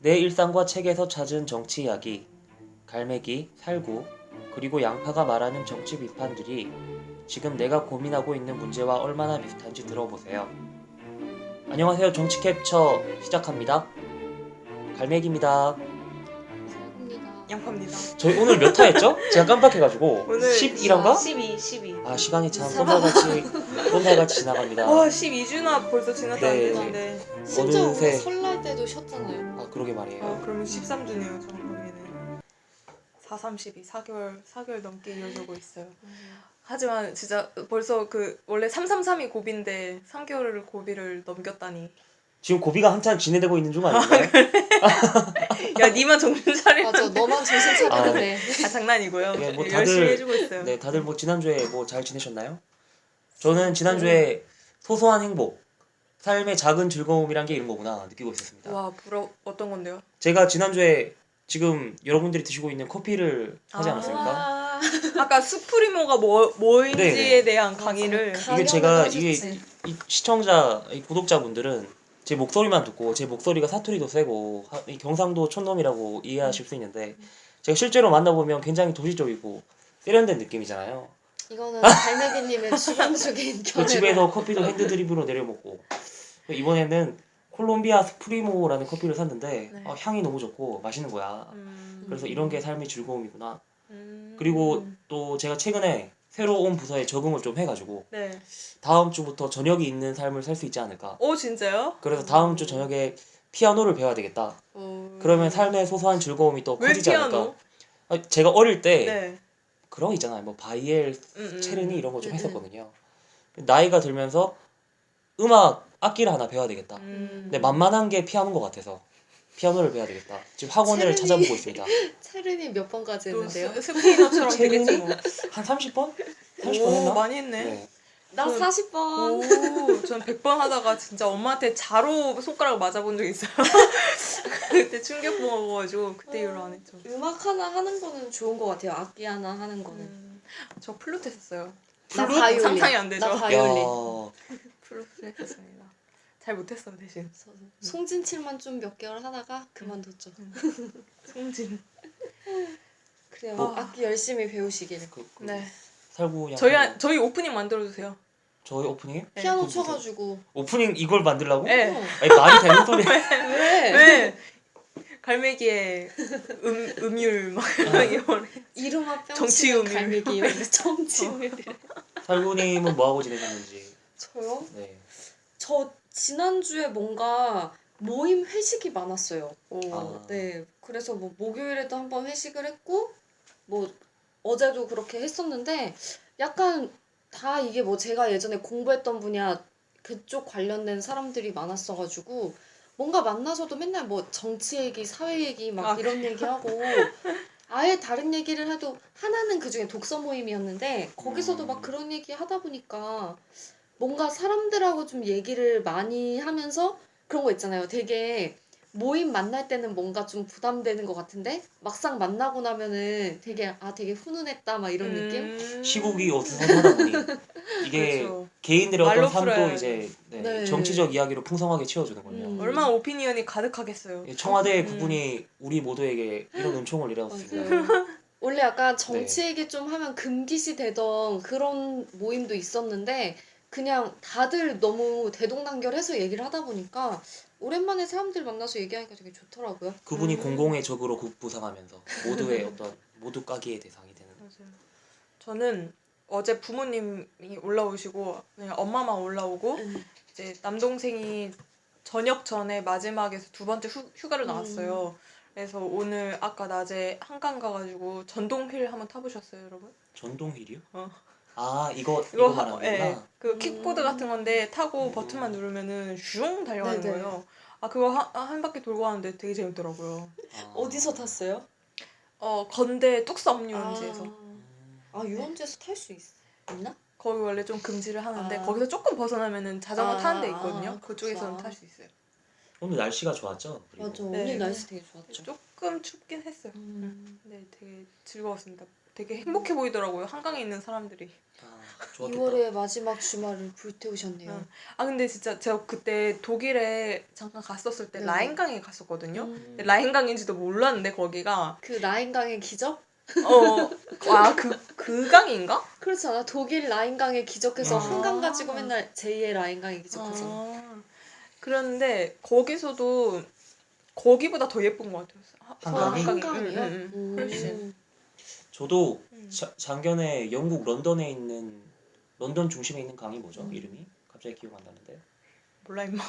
내 일상과 책에서 찾은 정치 이야기, 갈매기, 살구, 그리고 양파가 말하는 정치 비판들이 지금 내가 고민하고 있는 문제와 얼마나 비슷한지 들어보세요. 안녕하세요. 정치 캡처 시작합니다. 갈매기입니다. 살구입니다. 양파입니다. 저희 오늘 몇 화였죠? 제가 깜빡해가지고 오늘 11화인가? 12. 아 시간이 참 쏜달같이 지나갑니다. 와 12주나 벌써 지났다는 네. 뜻인데. 심지어 어느새- 우리 설날 때도 쉬었잖아요. 아 그러게 말이에요. 그러면 13주네요. 정확하게는 4 넘게 이어지고 있어요. 하지만 진짜 벌써 그 원래 333이 고비인데 3개월을 고비를 넘겼다니. 지금 고비가 한참 진행되고 있는 중 아닌가요? 야 니만 정신 차려. 맞아, 너만 정신 차려야 돼. 아 장난이고요. 예, 뭐 열심히 다들- 해주고 있어요. 네, 다들 뭐 지난주에 뭐 잘 지내셨나요? 저는 지난주에 소소한 행복, 삶의 작은 즐거움이란 게 이런 거구나 느끼고 있었습니다. 와 어떤 건데요? 제가 지난주에 지금 여러분들이 드시고 있는 커피를 하지 않았습니까? 아까 수프리모가 뭐인지에 네네. 대한 강의를 이게 제가 하셨지. 이 시청자, 이 구독자분들은 제 목소리만 듣고 제 목소리가 사투리도 세고 이 경상도 촌놈이라고 이해하실 수 있는데 제가 실제로 만나보면 굉장히 도시적이고 세련된 느낌이잖아요. 이거는 갈매기님의 주관적인 그 견해. 집에서 커피도 핸드드립으로 내려먹고 이번에는 콜롬비아 스프리모라는 커피를 샀는데 네. 향이 너무 좋고 맛있는 거야. 그래서 이런 게 삶의 즐거움이구나. 그리고 또 제가 최근에 새로 온 부서에 적응을 좀 해가지고 네. 다음 주부터 저녁이 있는 삶을 살 수 있지 않을까. 오 진짜요? 그래서 다음 주 저녁에 피아노를 배워야 되겠다. 어... 그러면 삶의 소소한 즐거움이 또 왜 커지지 피아노? 않을까. 제가 어릴 때 네. 그런 거 있잖아요. 뭐 바이엘, 체르니 이런 거 좀 음, 했었거든요. 나이가 들면서 음악 악기를 하나 배워야 되겠다. 근데 만만한 게 피아노인 것 같아서 피아노를 배워야 되겠다. 지금 학원을 체르니. 찾아보고 있습니다. 체르니 몇 번까지 또 했는데요? 스페인어처럼 체르니? 되겠지 뭐. 한 30번? 30번 오 했나? 많이 했네. 네. 나 그- 40번. 오, 전 100번 하다가 진짜 엄마한테 자로 손가락을 맞아본 적 있어요. 그때 충격 먹어가지고 그때 이후로 안 했죠. 음악 하나 하는 거는 좋은 것 같아요. 악기 하나 하는 거는. 저 플루트 했었어요. 나 플루트 바이올린. 상상이 안 되죠. 나 바이올린. 야, 플루트 했었습니다. 잘 못했어요 대신. 송진칠만 좀 몇 개월 하다가 그만뒀죠. 송진. 그래요. 아. 악기 열심히 배우시길. 네. 살구 저희 오프닝 만들어 주세요. 저희 오프닝에? 네. 피아노 그거 쳐가지고. 오프닝 이걸 만들라고? 네. 어. 아니 말이 되는 소리. 왜? 왜? 갈매기의 음율 막 이런. 이름아 정치 뿅치는 음율. 갈매기. 정치 음율. 살구님은 뭐 하고 지내셨는지. 저요? 네. 저 지난주에 뭔가 모임 회식이 많았어요. 오. 아. 네. 그래서 뭐 목요일에도 한번 회식을 했고 뭐 어제도 그렇게 했었는데 약간 다 이게 뭐 제가 예전에 공부했던 분야 그쪽 관련된 사람들이 많았어가지고 뭔가 만나서도 맨날 뭐 정치 얘기, 사회 얘기 막 아, 이런 얘기하고 아예 다른 얘기를 해도 하나는 그중에 독서 모임이었는데 거기서도 막 그런 얘기 하다 보니까 뭔가 사람들하고 좀 얘기를 많이 하면서 그런 거 있잖아요. 되게 모임 만날 때는 뭔가 좀 부담되는 것 같은데 막상 만나고 나면은 되게 훈훈했다 막 이런 느낌? 시국이 어수선하다 보니 이게 그렇죠. 개인들의 말로 어떤 삶도 풀어야 이제 네. 정치적 이야기로 풍성하게 채워주는군요. 얼마나 오피니언이 가득하겠어요. 청와대 음. 부분이 우리 모두에게 이런 은총을 이뤘습니다. 맞아요. 원래 약간 네. 정치 얘기 좀 하면 금기시 되던 그런 모임도 있었는데 그냥 다들 너무 대동단결해서 얘기를 하다 보니까 오랜만에 사람들 만나서 얘기하니까 되게 좋더라고요. 그분이 공공의 적으로 급부상하면서 모두의 어떤 모두 까기의 대상이 되는. 맞아요. 저는 어제 부모님이 올라오시고 그냥 엄마만 올라오고 이제 남동생이 저녁 전에 마지막에서 두 번째 휴가를 나왔어요. 그래서 오늘 아까 낮에 한강 가가지고 전동휠 한번 타보셨어요, 여러분? 전동휠이요? 어. 아 이거 말하는 거구나. 그 킥보드 같은 건데 타고 버튼만 누르면은 슝 달려가는 네네. 거예요. 아 그거 한 바퀴 돌고 하는데 되게 재밌더라고요. 아. 어디서 탔어요? 건대 뚝섬 유원지에서. 아 유원지에서 탈 수 있나? 거기 원래 좀 금지를 하는데 아. 거기서 조금 벗어나면은 자전거 아, 타는 데 있거든요. 아, 그쪽에서는 그렇구나. 탈 수 있어요. 오늘 날씨가 좋았죠? 그리고. 맞아. 네. 오늘 날씨 되게 좋았죠. 조금 춥긴 했어요. 음. 네, 되게 즐거웠습니다. 되게 행복해 보이더라고요. 한강에 있는 사람들이. 좋았겠다. 2월의 마지막 주말을 불태우셨네요. 응. 아 근데 진짜 제가 그때 독일에 잠깐 갔었을 때 네. 라인강에 갔었거든요. 음. 근데 라인강인지도 몰랐는데 거기가 그 라인강의 기적? 그 강인가? 그렇지 않아? 독일 라인강의 기적해서 아. 한강 가지고 맨날 제2의 라인강의 기적하잖아. 아, 그런데 거기서도 거기보다 더 예쁜 것 같아요. 한강이? 한강이요? 훨씬. 저도 음. 작년에 영국 런던 중심에 있는 강이 뭐죠? 음. 이름이? 갑자기 기억 안 나는데. 몰라 임마.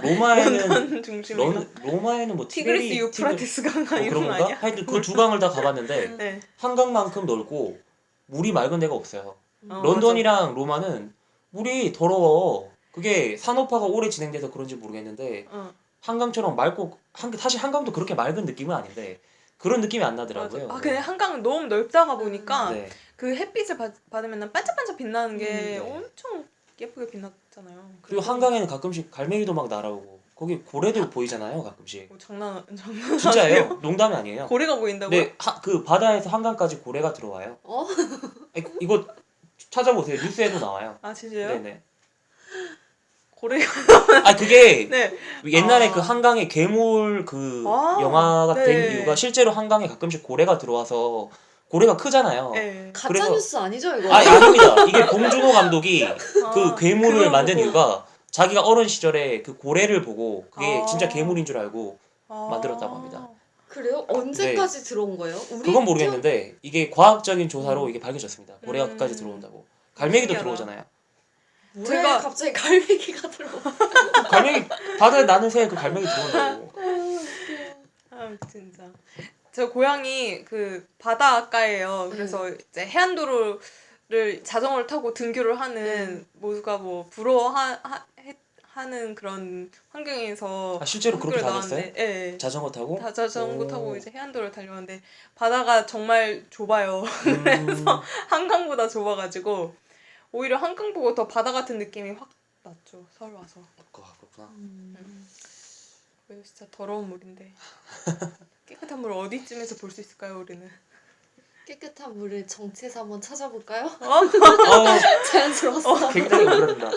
로마에는 런던 중심이가. 로마에는 뭐 티그리스 유프라테스 강가 그런 이런 거 건가? 아니야? 하여튼 그 두 강을 다 가봤는데 네. 한강만큼 넓고 물이 맑은 데가 없어요. 어, 런던이랑 로마는 물이 더러워. 그게 산업화가 오래 진행돼서 그런지 모르겠는데 맞아. 한강처럼 맑고 사실 한강도 그렇게 맑은 느낌은 아닌데 그런 느낌이 안 나더라고요. 맞아. 아 그냥 한강은 너무 넓다가 보니까 네. 그 햇빛을 받으면 반짝반짝 빛나는 게 네. 엄청 예쁘게 빛났잖아요. 그리고 그래서 한강에는 가끔씩 갈매기도 막 날아오고 거기 고래도 보이잖아요, 가끔씩. 뭐 장난 진짜예요. 농담이 아니에요. 고래가 보인다고요? 네, 그 바다에서 한강까지 고래가 들어와요. 어? 이거 찾아보세요. 뉴스에도 나와요. 아 진짜요? 네네. 고래가 그게 네. 옛날에 아. 그 한강에 괴물 그 아, 영화가 된 네. 이유가 실제로 한강에 가끔씩 고래가 들어와서 고래가 크잖아요. 네. 가짜 뉴스 아니죠 이거? 아닙니다. 이게 봉준호 감독이 그 아, 괴물을 그거 만든 보고. 이유가 자기가 어린 시절에 그 고래를 보고 그게 아. 진짜 괴물인 줄 알고 아. 만들었다고 합니다. 그래요? 언제까지 들어온 거예요? 우리 그건 모르겠는데 이게 과학적인 조사로 음. 이게 밝혀졌습니다. 고래가 음. 끝까지 들어온다고. 갈매기도 신기하다. 들어오잖아요. 왜 제가- 갑자기 갈매기가 들어와? 갈매기 바다에 나는 새에 그 갈매기 들어온다고. 아 진짜. 저 고향이 그 바닷가예요. 그래서 이제 해안도로를 자전거를 타고 등교를 하는 모두가 뭐 부러워하는 그런 환경에서 실제로 그렇게 학교를 다녔어요? 나왔는데, 예. 자전거 타고? 다 자전거 오. 타고 이제 해안도로를 달려왔는데 바다가 정말 좁아요. 그래서 한강보다 좁아가지고 오히려 한강 보고 더 바다 같은 느낌이 확 났죠. 서울 와서. 그렇구나. 그래서 진짜 더러운 물인데 깨끗한 물 어디쯤에서 볼 수 있을까요, 우리는? 깨끗한 물을 정체에서 한번 찾아볼까요? 자연스러웠어. 굉장히 오그라든다.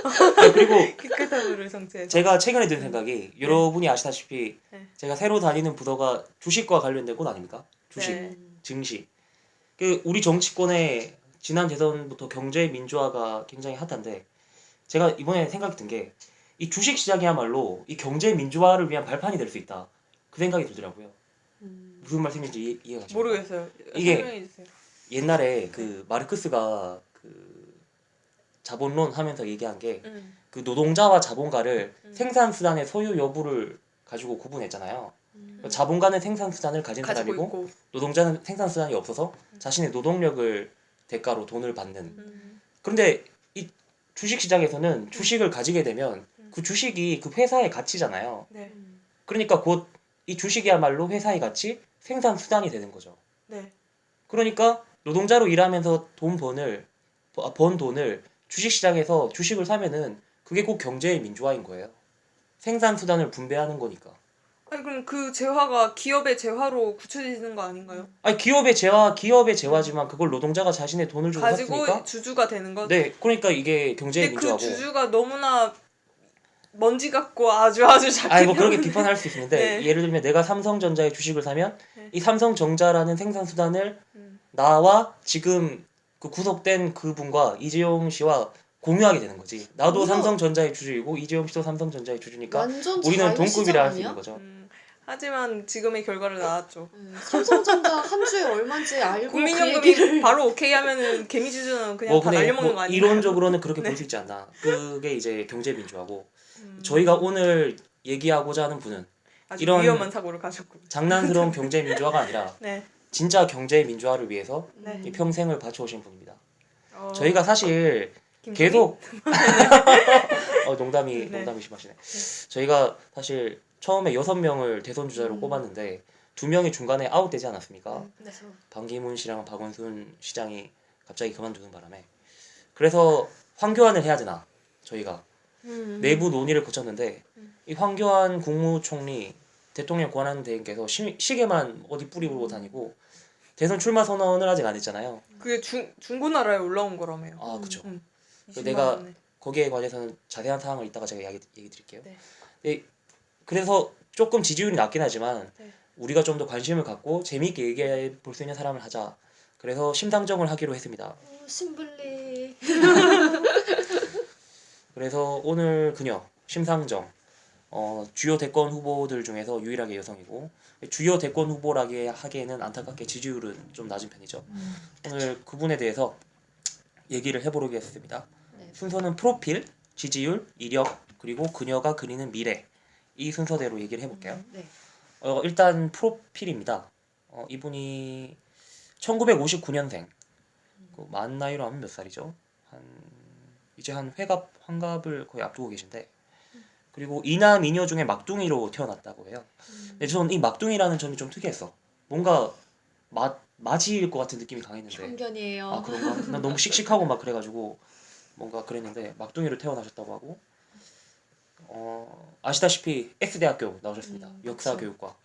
그리고 깨끗한 물을 정체해서. 제가 최근에 든 생각이 여러분이 아시다시피 네. 제가 새로 다니는 부서가 주식과 관련된 곳 아닙니까? 주식, 네. 증시. 우리 정치권의 지난 대선부터 경제 민주화가 굉장히 핫한데 제가 이번에 생각이 든 게 이 주식 시장이야말로 이 경제 민주화를 위한 발판이 될 수 있다. 그 생각이 들더라고요. 무슨 말씀인지 이해가 가시죠? 모르겠어요. 이게- 설명해 주세요. 옛날에 그 마르크스가 그 자본론 하면서 얘기한 게 그 노동자와 자본가를 생산수단의 소유 여부를 가지고 구분했잖아요. 자본가는 생산수단을 가진 가지고 사람이고 있고. 노동자는 생산수단이 없어서 자신의 노동력을 대가로 돈을 받는. 음. 그런데 이 주식시장에서는 주식을 가지게 되면 그 주식이 그 회사의 가치잖아요. 네. 그러니까 곧 이 주식이야말로 회사의 가치, 생산수단이 되는 거죠. 네. 그러니까 노동자로 일하면서 번 돈을 주식시장에서 주식을 사면은 그게 곧 경제의 민주화인 거예요. 생산수단을 분배하는 거니까. 아니 그럼 그 재화가 기업의 재화로 굳혀지는 거 아닌가요? 기업의 재화지만 그걸 노동자가 자신의 돈을 주고 가지고 샀으니까. 주주가 되는 거. 네, 그러니까 이게 경제의 근데 그 민주화고. 주주가 너무나 먼지 같고 아주 작기 뭐 그렇게 때문에. 비판할 수 있는데 네. 예를 들면 내가 삼성전자의 주식을 사면 네. 이 삼성전자라는 생산수단을 음. 나와 지금 그 구속된 그분과 이재용 씨와 공유하게 되는 거지. 나도 뭐야? 삼성전자의 주주이고 이재용 씨도 삼성전자의 주주니까 완전 우리는 자유시장 동급이라 할 수 아니야? 있는 거죠. 하지만 지금의 결과를 나왔죠. 삼성전자 한 주에 얼마인지 알고 그 국민연금이 얘기를 바로 오케이 하면은 개미주주는 그냥 다 근데 날려먹는 거 아니에요? 이론적으로는 그렇게 네. 볼 수 있지 않나. 그게 이제 경제 민주화고 음. 저희가 오늘 얘기하고자 하는 분은 아주 이런 위험한 사고를 가졌고. 장난스러운 경제 민주화가 아니라 네. 진짜 경제 민주화를 위해서 네. 이 평생을 바쳐오신 분입니다. 어, 저희가 사실 김종인? 계속 농담이 네. 심하시네. 저희가 사실 처음에 6명을 대선 주자로 꼽았는데 2명이 중간에 아웃되지 않았습니까? 그래서 방기문 씨랑 박원순 시장이 갑자기 그만두는 바람에 그래서 황교안을 해야 되나 저희가 내부 논의를 거쳤는데 이 황교안 국무총리 대통령 권한 대행께서 시계만 어디 뿌리 불고 다니고 대선 출마 선언을 아직 안 했잖아요. 그게 중고나라에 올라온 거라며요. 아 그쵸. 음. 내가 20만 원에. 거기에 관해서는 자세한 사항을 이따가 제가 얘기 드릴게요. 네. 네, 그래서 조금 지지율이 낮긴 하지만 네. 우리가 좀 더 관심을 갖고 재미있게 얘기해 볼 수 있는 사람을 하자. 그래서 심상정을 하기로 했습니다. 신블리. 그래서 오늘 그녀 심상정 주요 대권 후보들 중에서 유일하게 여성이고 주요 대권 후보라기 하기에는 안타깝게 지지율은 좀 낮은 편이죠. 오늘 그분에 대해서 얘기를 해보겠습니다. 네. 순서는 프로필, 지지율, 이력, 그리고 그녀가 그리는 미래 이 순서대로 얘기를 해볼게요. 네. 일단 프로필입니다. 이분이 1959년생. 만 나이로 하면 몇 살이죠? 이제 한 환갑을 거의 앞두고 계신데, 그리고 이남 이녀 중에 막둥이로 태어났다고 해요. 근데 저는 이 막둥이라는 점이 좀 특이했어. 뭔가 맞이일 것 같은 느낌이 강했는데. 편견이에요. 아 그런가? 난 너무 씩씩하고 막 그래가지고 뭔가 그랬는데 막둥이로 태어나셨다고 하고 아시다시피 S대학교 나오셨습니다. 역사 그쵸. 교육과.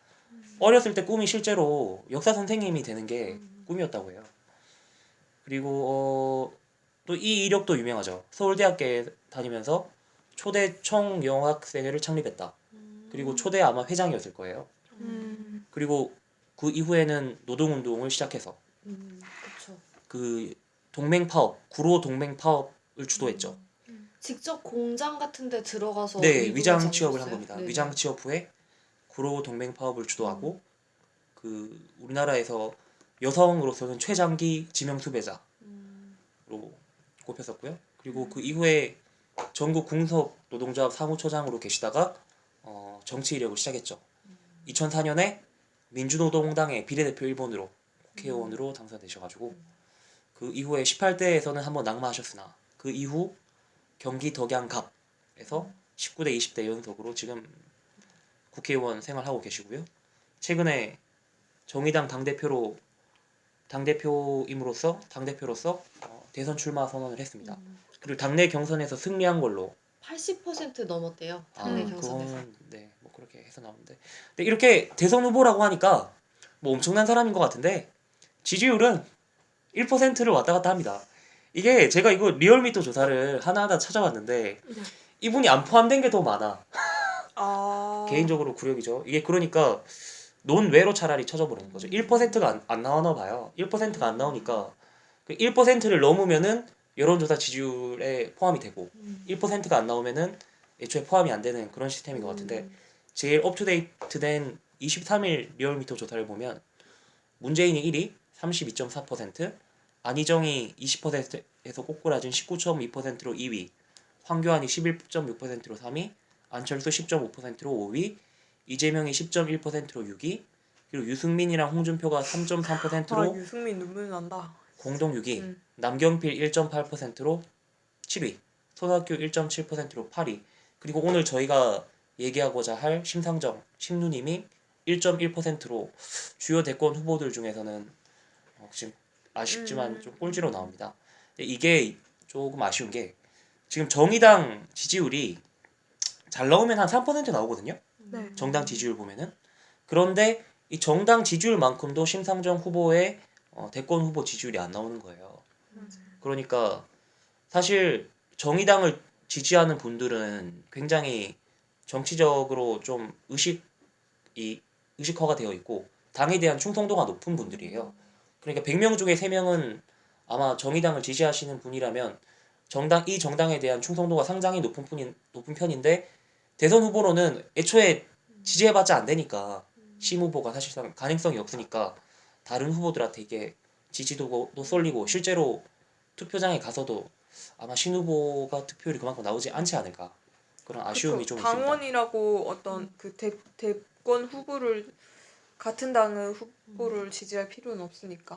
어렸을 때 꿈이 실제로 역사 선생님이 되는 게 꿈이었다고 해요. 그리고 또 이 이력도 유명하죠. 서울대학교에 다니면서 초대 총영학생회를 창립했다. 그리고 초대 아마 회장이었을 거예요. 그리고 그 이후에는 노동운동을 시작해서 그렇죠. 그 동맹 파업, 구로 동맹 파업을 주도했죠. 직접 공장 같은 데 들어가서 네, 일부러 위장 장했어요? 취업을 한 겁니다. 네. 위장 취업 후에 구로 동맹 파업을 주도하고 그 우리나라에서 여성으로서는 최장기 지명 수배자로 꼽혔었고요. 그리고 그 이후에 전국 군속 노동조합 사무처장으로 계시다가 정치 이력을 시작했죠. 2004년에 민주노동당의 비례대표 1번으로 국회의원으로 당선되셔가지고 그 이후에 18대에서는 한번 낙마하셨으나 그 이후 경기 덕양갑에서 19대 20대 연속으로 지금 국회의원 생활하고 계시고요. 최근에 정의당 당대표로서 대선 출마 선언을 했습니다. 그리고 당내 경선에서 승리한 걸로 80% 넘었대요. 당내 경선에서. 그건 네, 뭐 그렇게 해서 나오는데. 근데 이렇게 대선 후보라고 하니까 뭐 엄청난 사람인 것 같은데 지지율은 1%를 왔다 갔다 합니다. 이게 제가 이거 리얼미터 조사를 하나하나 찾아봤는데 이분이 안 포함된 게 더 많아. 개인적으로 구력이죠. 이게 그러니까 논외로 차라리 쳐져버리는 거죠. 1%가 안 나오나 봐요. 1%가 안 나오니까 그 1%를 넘으면은 여론조사 지지율에 포함이 되고 1%가 안 나오면은 애초에 포함이 안 되는 그런 시스템인 것 같은데 제일 업투데이트된 23일 리얼미터 조사를 보면 문재인이 1위 32.4%, 안희정이 20%에서 꼬꾸라진 19.2%로 2위, 황교안이 11.6%로 3위, 안철수 10.5%로 5위, 이재명이 10.1%로 6위, 그리고 유승민이랑 홍준표가 3.3%로 유승민 눈물 난다. 공동 6위, 남경필 1.8%로 7위, 손학규 1.7%로 8위, 그리고 오늘 저희가 얘기하고자 할 심상정, 심누님이 1.1%로 주요 대권 후보들 중에서는 지금 아쉽지만 좀 꼴찌로 나옵니다. 근데 이게 조금 아쉬운 게 지금 정의당 지지율이 잘 나오면 한 3% 나오거든요. 네. 정당 지지율 보면은. 그런데 이 정당 지지율만큼도 심상정 후보의 대권 후보 지지율이 안 나오는 거예요. 그러니까 사실 정의당을 지지하는 분들은 굉장히 정치적으로 좀 의식화가 되어 있고 당에 대한 충성도가 높은 분들이에요. 그러니까 100명 중에 3명은 아마 정의당을 지지하시는 분이라면 이 정당에 대한 충성도가 상당히 높은 편인데 대선 후보로는 애초에 지지해봤자 안 되니까 심 후보가 사실상 가능성이 없으니까 다른 후보들한테 이게 지지도도 쏠리고 실제로 투표장에 가서도 아마 신 후보가 득표율이 그만큼 나오지 않지 않을까 그런 아쉬움이 좀 있습니다. 당원이라고 어떤 그 대권 후보를 같은 당의 후보를 지지할 필요는 없으니까.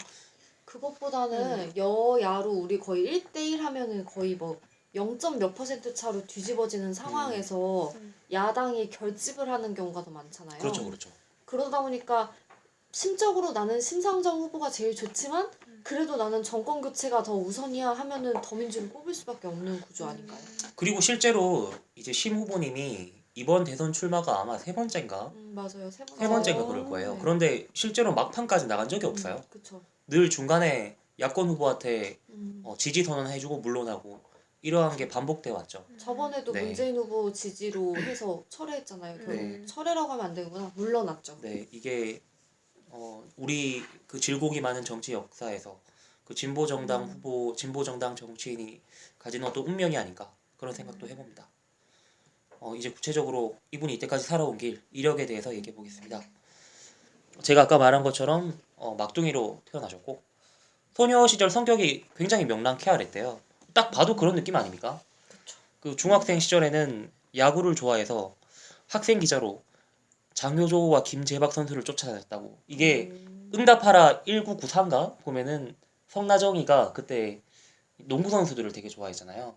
그것보다는 여야로 우리 거의 1대1 하면은 거의 뭐 0. 몇 % 차로 뒤집어지는 상황에서 야당이 결집을 하는 경우가 더 많잖아요. 그렇죠, 그렇죠. 그러다 보니까 심적으로 나는 심상정 후보가 제일 좋지만 그래도 나는 정권 교체가 더 우선이야 하면은 더민주를 뽑을 수밖에 없는 구조 아닌가요? 그리고 실제로 이제 심 후보님이 이번 대선 출마가 아마 세 번째인가? 맞아요. 세 번째. 세 번째인가 그럴 거예요. 네. 그런데 실제로 막판까지 나간 적이 없어요. 그쵸. 늘 중간에 야권 후보한테 음. 지지 선언해주고 물러나고 이러한 게 반복돼 왔죠. 저번에도 네. 문재인 후보 지지로 해서 철회했잖아요. 네. 철회라고 하면 안 되구나. 물러났죠. 네, 이게 우리 그 질곡이 많은 정치 역사에서 그 진보 정당 후보, 진보 정당 정치인이 가진 어떤 운명이 아닌가 그런 생각도 해봅니다. 이제 구체적으로 이분이 이때까지 살아온 길, 이력에 대해서 얘기해 보겠습니다. 제가 아까 말한 것처럼 막둥이로 태어나셨고 소녀 시절 성격이 굉장히 명랑쾌활했대요. 딱 봐도 그런 느낌 아닙니까? 그쵸. 그 중학생 시절에는 야구를 좋아해서 학생 기자로 장효조와 김재박 선수를 쫓아다녔다고. 이게 응답하라 1994인가 보면은 성나정이가 그때 농구 선수들을 되게 좋아했잖아요.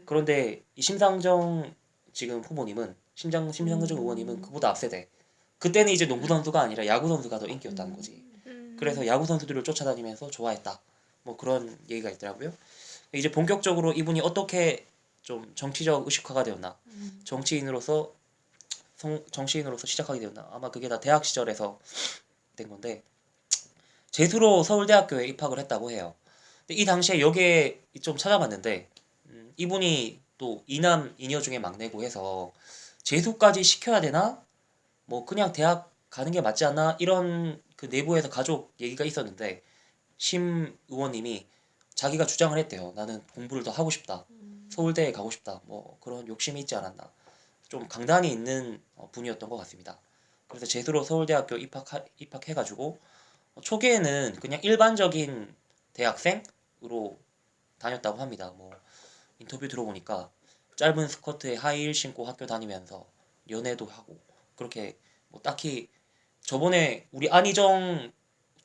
그런데 이 심상정 지금 후보님은 심상정 의원님은 그보다 앞세대. 그때는 이제 농구 선수가 아니라 야구 선수가 더 인기였다는 거지. 그래서 야구 선수들을 쫓아다니면서 좋아했다. 뭐 그런 얘기가 있더라고요. 이제 본격적으로 이분이 어떻게 좀 정치적 의식화가 되었나, 정치인으로서 시작하게 되었나. 아마 그게 다 대학 시절에서 된 건데 재수로 서울대학교에 입학을 했다고 해요. 근데 이 당시에 여기에 좀 찾아봤는데 이분이 또 이남 이녀 중에 막내고 해서 재수까지 시켜야 되나? 뭐 그냥 대학 가는 게 맞지 않나? 이런 그 내부에서 가족 얘기가 있었는데 심 의원님이 자기가 주장을 했대요. 나는 공부를 더 하고 싶다. 서울대에 가고 싶다. 뭐 그런 욕심이 있지 않았나. 좀 강단이 있는 분이었던 것 같습니다. 그래서 재수로 서울대학교 입학해가지고 초기에는 그냥 일반적인 대학생으로 다녔다고 합니다. 뭐 인터뷰 들어보니까 짧은 스커트에 하이힐 신고 학교 다니면서 연애도 하고 그렇게 뭐 딱히 저번에 우리 안희정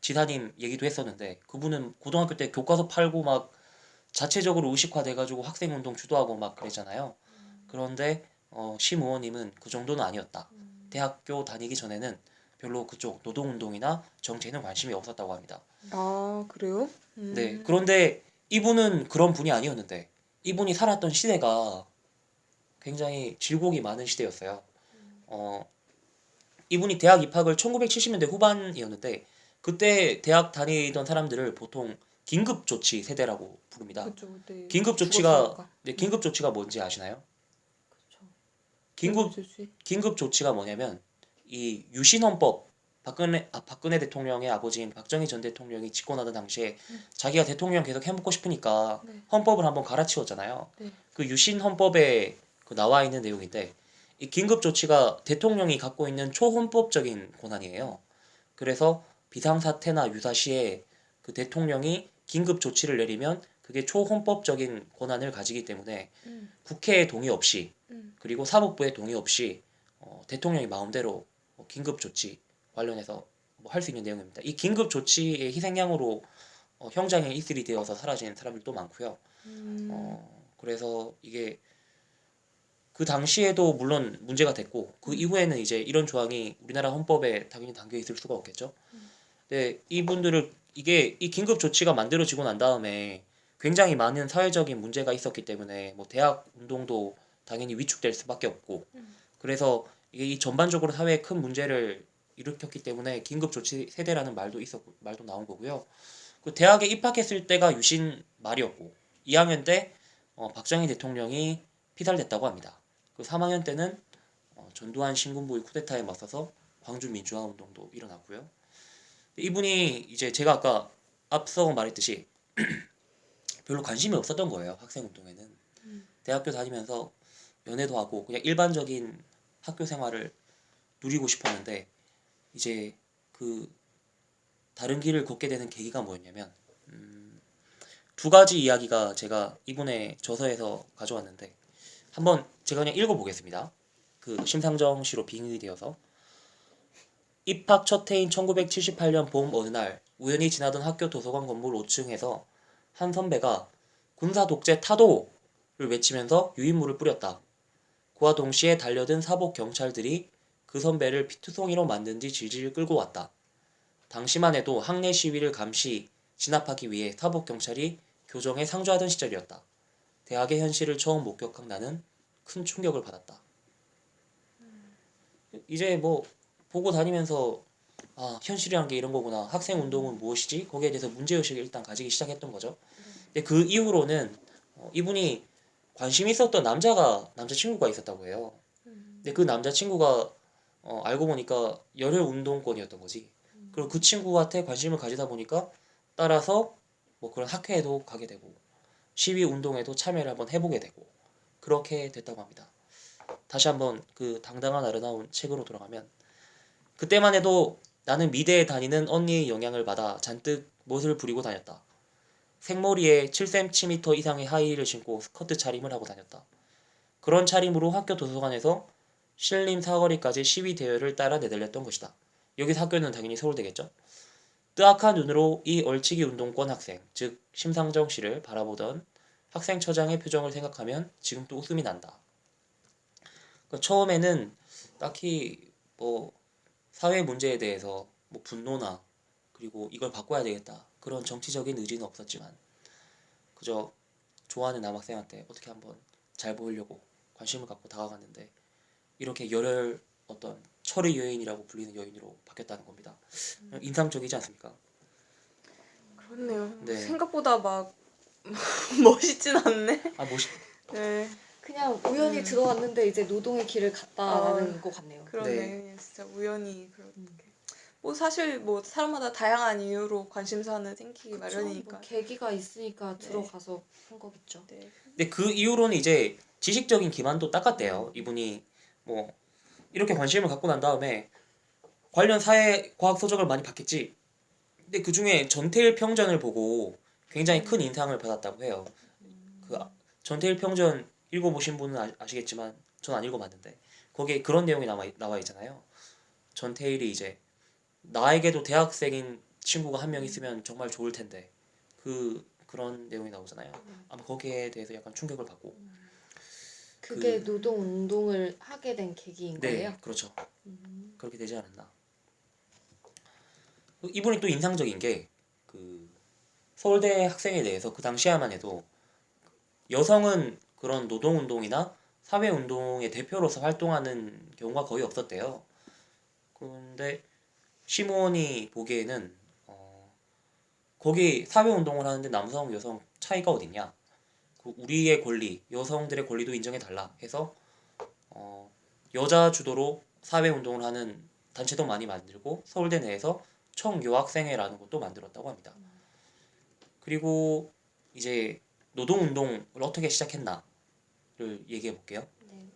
지사님 얘기도 했었는데 그분은 고등학교 때 교과서 팔고 막 자체적으로 의식화돼가지고 학생운동 주도하고 막 그랬잖아요. 그런데 심 의원님은 그 정도는 아니었다. 대학교 다니기 전에는 별로 그쪽 노동운동이나 정치에는 관심이 없었다고 합니다. 아, 그래요? 네, 그런데 이분은 그런 분이 아니었는데 이분이 살았던 시대가 굉장히 질곡이 많은 시대였어요. 이분이 대학 입학을 1970년대 후반이었는데 그때 대학 다니던 사람들을 보통 긴급조치 세대라고 부릅니다. 그쵸, 네. 긴급조치가 긴급조치가 뭔지 아시나요? 그쵸. 긴급 조치. 긴급조치가 뭐냐면 이 유신헌법 박근혜 대통령의 아버지인 박정희 전 대통령이 집권하던 당시에 자기가 대통령 계속 해먹고 싶으니까 네. 헌법을 한번 갈아치웠잖아요. 네. 그 유신헌법에 그 나와 있는 내용인데 이 긴급조치가 대통령이 갖고 있는 초헌법적인 권한이에요. 그래서 비상사태나 유사시에 그 대통령이 긴급조치를 내리면 그게 초헌법적인 권한을 가지기 때문에 국회의 동의 없이 그리고 사법부의 동의 없이 대통령이 마음대로 긴급조치 관련해서 뭐 할 수 있는 내용입니다. 이 긴급조치의 희생양으로 형장의 이슬이 되어서 사라진 사람들도 많고요. 그래서 이게 그 당시에도 물론 문제가 됐고 그 이후에는 이제 이런 조항이 우리나라 헌법에 당연히 담겨 있을 수가 없겠죠. 근데 이분들을 이게 이 긴급 조치가 만들어지고 난 다음에 굉장히 많은 사회적인 문제가 있었기 때문에 뭐 대학 운동도 당연히 위축될 수밖에 없고 그래서 이게 이 전반적으로 사회에 큰 문제를 일으켰기 때문에 긴급 조치 세대라는 말도 나온 거고요. 그 대학에 입학했을 때가 유신 말이었고 2학년 때 박정희 대통령이 피살됐다고 합니다. 그 3학년 때는 전두환 신군부의 쿠데타에 맞서서 광주 민주화 운동도 일어났고요. 이분이 이제 제가 아까 앞서 말했듯이 별로 관심이 없었던 거예요. 학생 운동에는. 대학교 다니면서 연애도 하고 그냥 일반적인 학교 생활을 누리고 싶었는데 이제 그 다른 길을 걷게 되는 계기가 뭐였냐면 두 가지 이야기가 제가 이분의 저서에서 가져왔는데 한번 제가 그냥 읽어보겠습니다. 그 심상정 씨로 빙의 되어서 입학 첫 해인 1978년 봄 어느 날 우연히 지나던 학교 도서관 건물 5층에서 한 선배가 군사 독재 타도를 외치면서 유인물을 뿌렸다. 그와 동시에 달려든 사복 경찰들이 그 선배를 피투성이로 만든 뒤 질질 끌고 왔다. 당시만 해도 학내 시위를 감시, 진압하기 위해 사복 경찰이 교정에 상주하던 시절이었다. 대학의 현실을 처음 목격한 나는 큰 충격을 받았다. 이제 뭐 보고 다니면서 아, 현실이란 게 이런 거구나. 학생 운동은 무엇이지? 거기에 대해서 문제의식을 일단 가지기 시작했던 거죠. 근데 그 이후로는 이분이 관심 있었던 남자친구가 있었다고 해요. 근데 그 남자친구가 알고 보니까 열혈 운동권이었던 거지. 그리고 그 친구한테 관심을 가지다 보니까 따라서 뭐 그런 학회에도 가게 되고 시위 운동에도 참여를 한번 해보게 되고 그렇게 됐다고 합니다. 다시 한번 그 당당한 아름다운 책으로 돌아가면 그때만 해도 나는 미대에 다니는 언니의 영향을 받아 잔뜩 멋을 부리고 다녔다. 생머리에 7cm 이상의 하이힐을 신고 스커트 차림을 하고 다녔다. 그런 차림으로 학교 도서관에서 신림 사거리까지 시위 대회를 따라 내달렸던 것이다. 여기서 학교는 당연히 서울대겠죠. 뜨악한 눈으로 이 얼치기 운동권 학생, 즉 심상정 씨를 바라보던 학생처장의 표정을 생각하면 지금도 웃음이 난다. 그러니까 처음에는 딱히 뭐 사회 문제에 대해서 뭐 분노나 그리고 이걸 바꿔야 되겠다 그런 정치적인 의지는 없었지만 그저 좋아하는 남학생한테 어떻게 한번 잘 보이려고 관심을 갖고 다가갔는데 이렇게 열혈 어떤 철의 여인이라고 불리는 여인으로 바뀌었다는 겁니다. 인상적이지 않습니까? 그렇네요. 네. 생각보다 막 멋있진 않네. 아 멋있. 네. 그냥 우연히 들어왔는데 이제 노동의 길을 갔다라는 아, 것 같네요. 그러네. 네. 그냥 진짜 우연히 그렇게. 뭐 사실 뭐 사람마다 다양한 이유로 관심사는 생기기 그쵸? 마련이니까. 뭐 계기가 있으니까 네. 들어가서 한 거겠죠. 네. 근데 그 이후로는 이제 지식적인 기반도 닦았대요. 이분이 뭐 이렇게 관심을 갖고 난 다음에 관련 사회 과학 서적을 많이 봤겠지. 근데 그 중에 전태일 평전을 보고 굉장히 큰 인상을 받았다고 해요. 그 전태일 평전 읽어보신 분은 아시겠지만 전 안 읽어봤는데 거기에 그런 내용이 나와 있잖아요. 전태일이 이제 나에게도 대학생인 친구가 한 명 있으면 정말 좋을 텐데 그런 내용이 나오잖아요. 아마 거기에 대해서 약간 충격을 받고 그게 노동 운동을 하게 된 계기인 네, 거예요? 그렇죠. 그렇게 되지 않았나. 이분이 또 인상적인 게 그 서울대 학생에 대해서 그 당시에만 해도 여성은 그런 노동운동이나 사회운동의 대표로서 활동하는 경우가 거의 없었대요. 근데 심원이 보기에는 거기 사회운동을 하는데 남성, 여성 차이가 어딨냐? 그 우리의 권리, 여성들의 권리도 인정해달라 해서 여자 주도로 사회운동을 하는 단체도 많이 만들고 서울대 내에서 청여학생회라는 것도 만들었다고 합니다. 그리고 이제 노동운동을 어떻게 시작했나를 얘기해 볼게요. 네.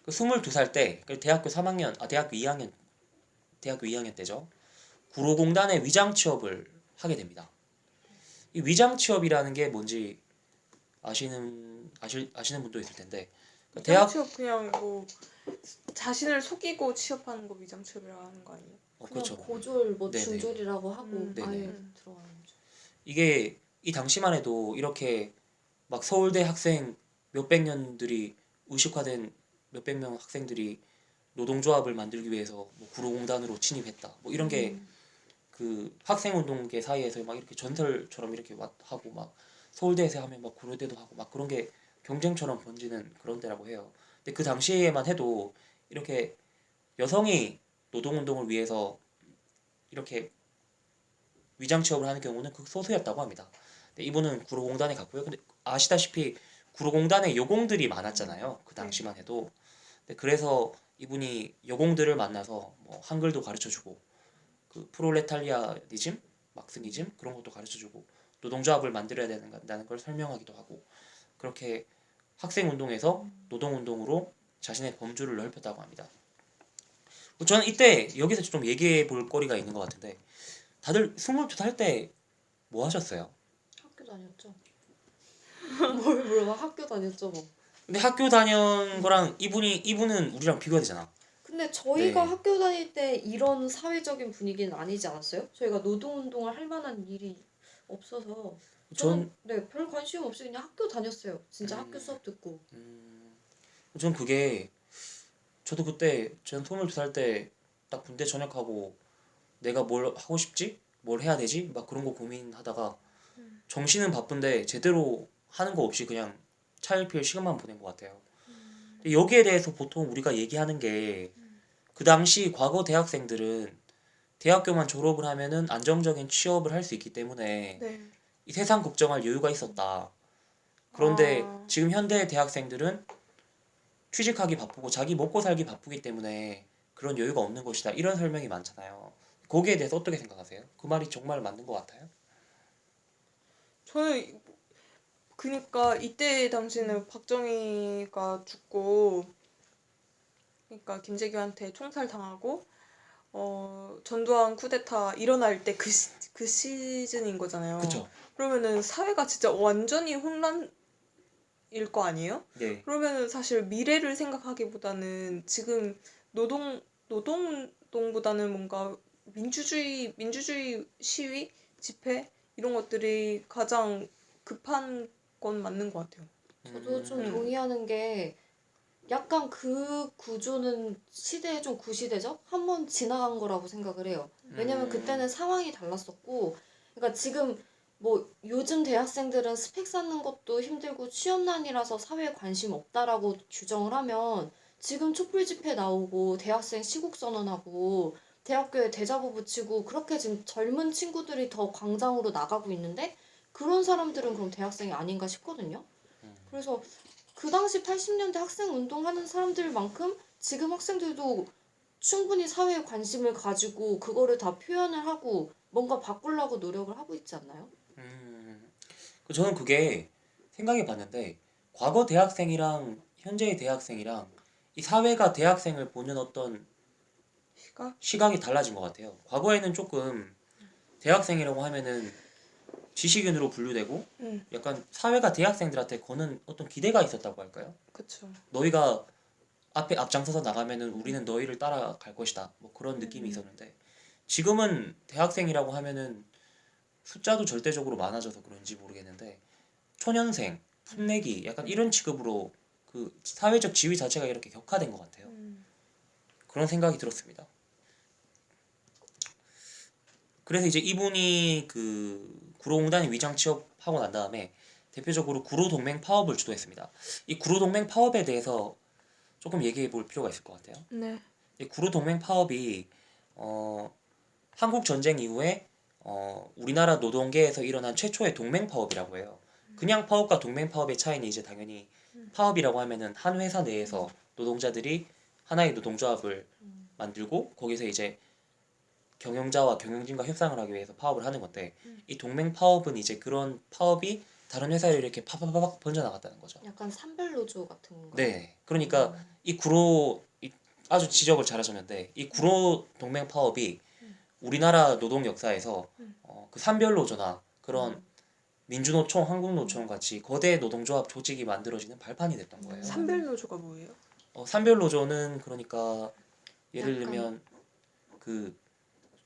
그 22살 때 대학교 2학년 때죠. 구로공단에 위장 취업을 하게 됩니다. 이 위장 취업이라는 게 뭔지 아시는 분도 있을 텐데 위장 취업 그냥 뭐 자신을 속이고 취업하는 거 위장 취업이라고 하는 거 아니에요? 그냥 그렇죠. 고졸 뭐 네네. 중졸이라고 하고 네네. 아예 들어가는 거죠. 이게 이 당시만 해도 이렇게 막 서울대 학생 몇백 년들이 의식화된 몇백 명 학생들이 노동조합을 만들기 위해서 뭐 구로공단으로 침입했다. 뭐 이런 게 그 학생운동계 사이에서 막 이렇게 전설처럼 이렇게 하고 막 서울대에서 하면 막 고려대도 하고 막 그런 게 경쟁처럼 번지는 그런 데라고 해요. 근데 그 당시에만 해도 이렇게 여성이 노동운동을 위해서 이렇게 위장 취업을 하는 경우는 극소수였다고 합니다. 근데 이분은 구로공단에 갔고요. 근데 아시다시피 구로공단에 여공들이 많았잖아요. 그 당시만 해도. 근데 그래서 이분이 여공들을 만나서 뭐 한글도 가르쳐주고 그 프롤레타리아니즘, 막스니즘 그런 것도 가르쳐주고 노동조합을 만들어야 된다는 걸 설명하기도 하고 그렇게 학생운동에서 노동운동으로 자신의 범주를 넓혔다고 합니다. 저는 이때 여기서 좀 얘기해 볼 거리가 있는 것 같은데 다들 22살 때 뭐 하셨어요? 학교 다녔죠. 뭘 물어봐? 학교 다녔죠 뭐. 근데 학교 다닌 거랑 이분은 우리랑 비교가 되잖아. 근데 저희가 네. 학교 다닐 때 이런 사회적인 분위기는 아니지 않았어요? 저희가 노동운동을 할 만한 일이 없어서 저는 네, 별 관심 없이 그냥 학교 다녔어요. 진짜 학교 수업 듣고. 전 그게 저도 그때 전 22살 때 딱 군대 전역하고 내가 뭘 하고 싶지? 뭘 해야 되지? 막 그런 거 고민하다가 정신은 바쁜데 제대로 하는 거 없이 그냥 차일피일 시간만 보낸 것 같아요. 근데 여기에 대해서 보통 우리가 얘기하는 게 그 당시 과거 대학생들은 대학교만 졸업을 하면은 안정적인 취업을 할 수 있기 때문에 네. 이 세상 걱정할 여유가 있었다. 그런데 아. 지금 현대 대학생들은 취직하기 바쁘고 자기 먹고 살기 바쁘기 때문에 그런 여유가 없는 것이다. 이런 설명이 많잖아요. 거기에 대해서 어떻게 생각하세요? 그 말이 정말 맞는 것 같아요? 저는 그니까 이때 당시는 박정희가 죽고 그러니까 김재규한테 총살 당하고 전두환 쿠데타 일어날 때 그 시즌인 거잖아요. 그쵸? 그러면은 사회가 진짜 완전히 혼란일 거 아니에요? 네. 그러면은 사실 미래를 생각하기보다는 지금 노동보다는 뭔가 민주주의 시위 집회 이런 것들이 가장 급한 건 맞는 것 같아요. 저도 좀 음. 동의하는 게 약간 그 구조는 시대의 좀 구시대죠? 한 번 지나간 거라고 생각을 해요. 왜냐면 그때는 상황이 달랐었고, 그러니까 지금 뭐 요즘 대학생들은 스펙 쌓는 것도 힘들고 취업난이라서 사회에 관심 없다라고 규정을 하면 지금 촛불 집회 나오고 대학생 시국 선언하고 대학교에 대자보 붙이고 그렇게 지금 젊은 친구들이 더 광장으로 나가고 있는데 그런 사람들은 그럼 대학생이 아닌가 싶거든요. 그래서 그 당시 80년대 학생 운동하는 사람들만큼 지금 학생들도 충분히 사회에 관심을 가지고 그거를 다 표현을 하고 뭔가 바꾸려고 노력을 하고 있지 않나요? 저는 그게 생각해 봤는데 과거 대학생이랑 현재의 대학생이랑 이 사회가 대학생을 보는 어떤 시각? 시각이 달라진 것 같아요. 과거에는 조금 대학생이라고 하면은 지식인으로 분류되고 약간 사회가 대학생들한테 거는 어떤 기대가 있었다고 할까요? 그쵸. 너희가 앞에 앞장서서 나가면은 우리는 너희를 따라갈 것이다. 뭐 그런 느낌이 있었는데 지금은 대학생이라고 하면은 숫자도 절대적으로 많아져서 그런지 모르겠는데 초년생, 풋내기 약간 이런 취급으로 그 사회적 지위 자체가 이렇게 격화된 것 같아요. 그런 생각이 들었습니다. 그래서 이제 이분이 그 구로공단에 위장 취업하고 난 다음에 대표적으로 구로동맹 파업을 주도했습니다. 이 구로동맹 파업에 대해서 조금 얘기해 볼 필요가 있을 것 같아요. 네. 이 구로동맹 파업이 한국 전쟁 이후에 우리나라 노동계에서 일어난 최초의 동맹 파업이라고 해요. 그냥 파업과 동맹 파업의 차이는 이제 당연히 파업이라고 하면은 한 회사 내에서 노동자들이 하나의 노동조합을 만들고 거기서 이제 경영자와 경영진과 협상을 하기 위해서 파업을 하는 건데 이 동맹 파업은 이제 그런 파업이 다른 회사에 이렇게 파파파박 번져나갔다는 거죠. 약간 산별노조 같은 건가요? 네, 그러니까 이 구로 아주 지적을 잘하셨는데 이 구로 동맹 파업이 우리나라 노동 역사에서 그 산별노조나 그런 민주노총, 한국노총 같이 거대 노동조합 조직이 만들어지는 발판이 됐던 거예요. 산별노조가 뭐예요? 산별노조는 그러니까 예를 약간- 들면 그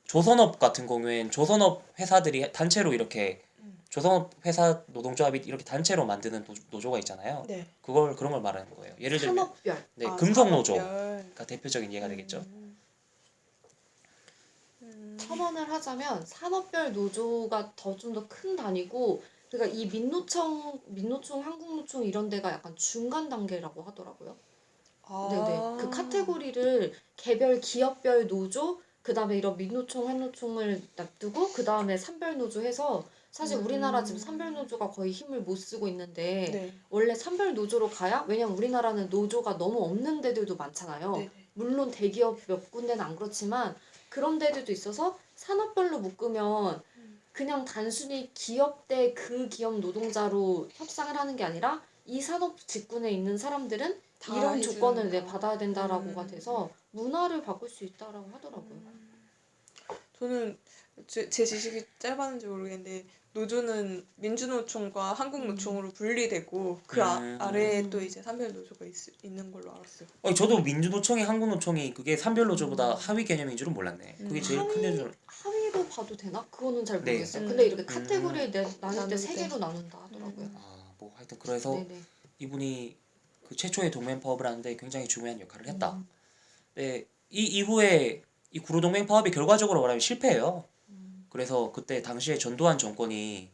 조선업 같은 경우엔 조선업 회사들이 단체로 이렇게 조선업 회사 노동조합이 이렇게 단체로 만드는 노조가 있잖아요. 네. 그런 걸 말하는 거예요. 예를 들면 산업별. 네, 아, 금속노조가 산업별. 대표적인 예가 되겠죠. 첨언을 하자면 산업별 노조가 더 좀 더 큰 단위고 그러니까 이 민노총, 한국노총 이런 데가 약간 중간 단계라고 하더라고요. 네네. 그 카테고리를 개별 기업별 노조, 그 다음에 이런 민노총, 한노총을 놔두고 그 다음에 산별노조 해서 사실 우리나라 지금 산별노조가 거의 힘을 못 쓰고 있는데 네. 원래 산별노조로 가야 왜냐면 우리나라는 노조가 너무 없는 데들도 많잖아요. 네. 물론 대기업 몇 군데는 안 그렇지만 그런 데들도 있어서 산업별로 묶으면 그냥 단순히 기업 대 그 기업 노동자로 협상을 하는 게 아니라 이 산업 직군에 있는 사람들은 다 이런 해주는 조건을 거. 받아야 된다라고가 돼서 문화를 바꿀 수 있다라고 하더라고요. 저는 제 지식이 짧았는지 모르겠는데 노조는 민주노총과 한국노총으로 분리되고 그 아래에 또 이제 산별노조가 있는 걸로 알았어요. 저도 민주노총이 한국노총이 그게 산별노조보다 하위 개념인 줄은 몰랐네. 그게 제일 큰 개념. 하위로 봐도 되나? 그거는 잘 네. 모르겠어요. 근데 이렇게 음. 카테고리에 나눌 때 나눌 세 때. 개로 나눈다 하더라고요. 뭐 하여튼 그래서 네네. 이분이 그 최초의 동맹 파업을 하는데 굉장히 중요한 역할을 했다. 네, 이 이후에 이 구로동맹 파업이 결과적으로 말하면 실패해요. 그래서 그때 당시에 전두환 정권이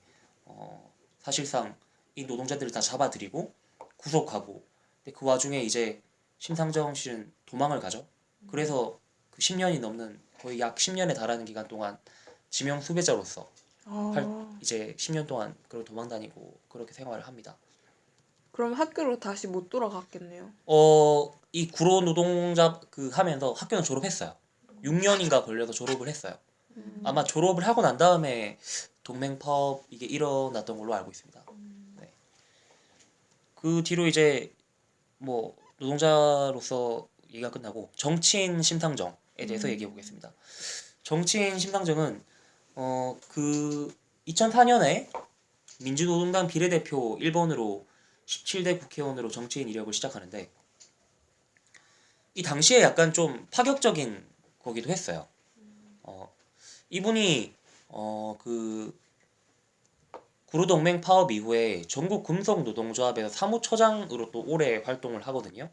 사실상 이 노동자들을 다 잡아들이고 구속하고 근데 그 와중에 이제 심상정 씨는 도망을 가죠. 그래서 그 10년이 넘는 거의 약 10년에 달하는 기간 동안 지명 수배자로서 이제 10년 동안 그걸 도망다니고 그렇게 생활을 합니다. 그럼 학교로 다시 못 돌아갔겠네요. 이 구로 노동자 그 하면서 학교는 졸업했어요. 6년인가 걸려서 졸업을 했어요. 아마 졸업을 하고 난 다음에 동맹 파업 이게 일어났던 걸로 알고 있습니다. 네. 그 뒤로 이제 뭐 노동자로서 얘기가 끝나고 정치인 심상정에 대해서 얘기해 보겠습니다. 정치인 심상정은 그 2004년에 민주노동당 비례대표 1번으로 17대 국회의원으로 정치인 이력을 시작하는데 이 당시에 약간 좀 파격적인 거기도 했어요. 이분이 그 구로동맹 파업 이후에 전국 금속 노동조합에서 사무처장으로 또 오래 활동을 하거든요.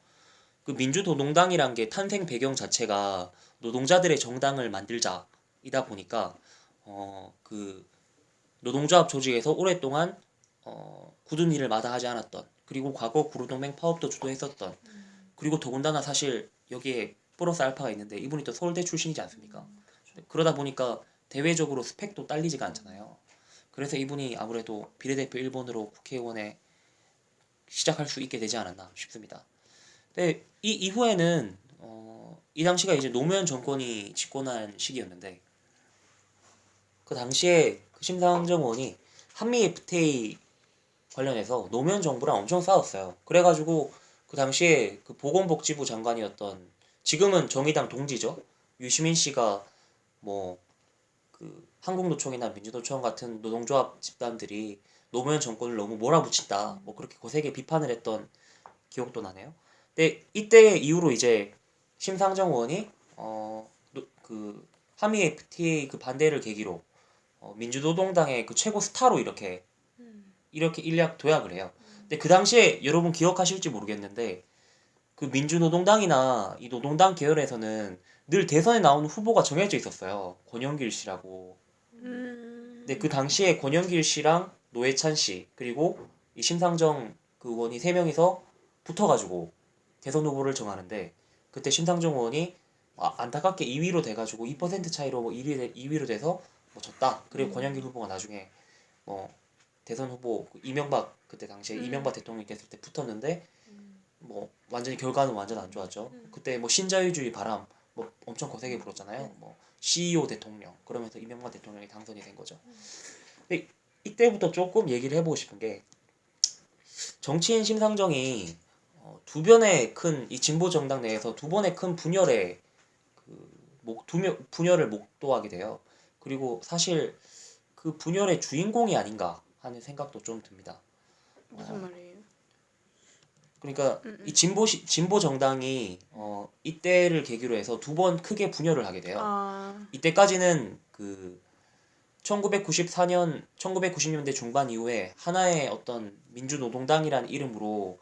그 민주노동당이란 게 탄생 배경 자체가 노동자들의 정당을 만들자이다 보니까 그 노동조합 조직에서 오랫동안 굳은 일을 마다하지 않았던, 그리고 과거 구로동맹 파업도 주도했었던, 그리고 더군다나 사실 여기에 플러스 알파가 있는데 이분이 또 서울대 출신이지 않습니까? 그러다 보니까 대외적으로 스펙도 딸리지가 않잖아요. 그래서 이분이 아무래도 비례대표 1번으로 국회의원에 시작할 수 있게 되지 않았나 싶습니다. 근데 이 이후에는 이 당시가 이제 노무현 정권이 집권한 시기였는데 그 당시에 그 심상정 의원이 한미 FTA 관련해서 노무현 정부랑 엄청 싸웠어요. 그래가지고 그 당시에 그 보건복지부 장관이었던, 지금은 정의당 동지죠, 유시민 씨가 뭐 그 한국노총이나 민주노총 같은 노동조합 집단들이 노무현 정권을 너무 몰아붙인다, 뭐 그렇게 거세게 비판을 했던 기억도 나네요. 근데 이때 이후로 이제 심상정 의원이 그 한미 FTA 그 반대를 계기로 민주노동당의 그 최고 스타로 이렇게 일약 도약을 해요. 근데 그 당시에 여러분 기억하실지 모르겠는데 그 민주노동당이나 이 노동당 계열에서는 늘 대선에 나오는 후보가 정해져 있었어요. 권영길 씨라고. 근데 그 당시에 권영길 씨랑 노회찬 씨 그리고 이 심상정 그 의원이 세 명이서 붙어가지고 대선 후보를 정하는데 그때 심상정 의원이 안타깝게 2위로 돼가지고 2% 차이로 뭐 2위로 돼서 뭐 졌다. 그리고 권영길 후보가 나중에 뭐 대선 후보 이명박, 그때 당시에 이명박 대통령이 됐을 때 붙었는데 뭐 완전히 결과는 완전 안 좋았죠. 그때 뭐 신자유주의 바람 뭐 엄청 거세게 불었잖아요. 뭐 CEO 대통령 그러면서 이명박 대통령이 당선이 된 거죠. 근데 이때부터 조금 얘기를 해보고 싶은 게 정치인 심상정이 두 변의 큰 이 진보 정당 내에서 두 번의 큰 분열에 분열을 목도하게 돼요. 그리고 사실 그 분열의 주인공이 아닌가 하는 생각도 좀 듭니다. 무슨 말이에요? 그러니까 이 진보 정당이 이때를 계기로 해서 두 번 크게 분열을 하게 돼요. 이때까지는 그 1994년 1990년대 중반 이후에 하나의 어떤 민주노동당이라는 이름으로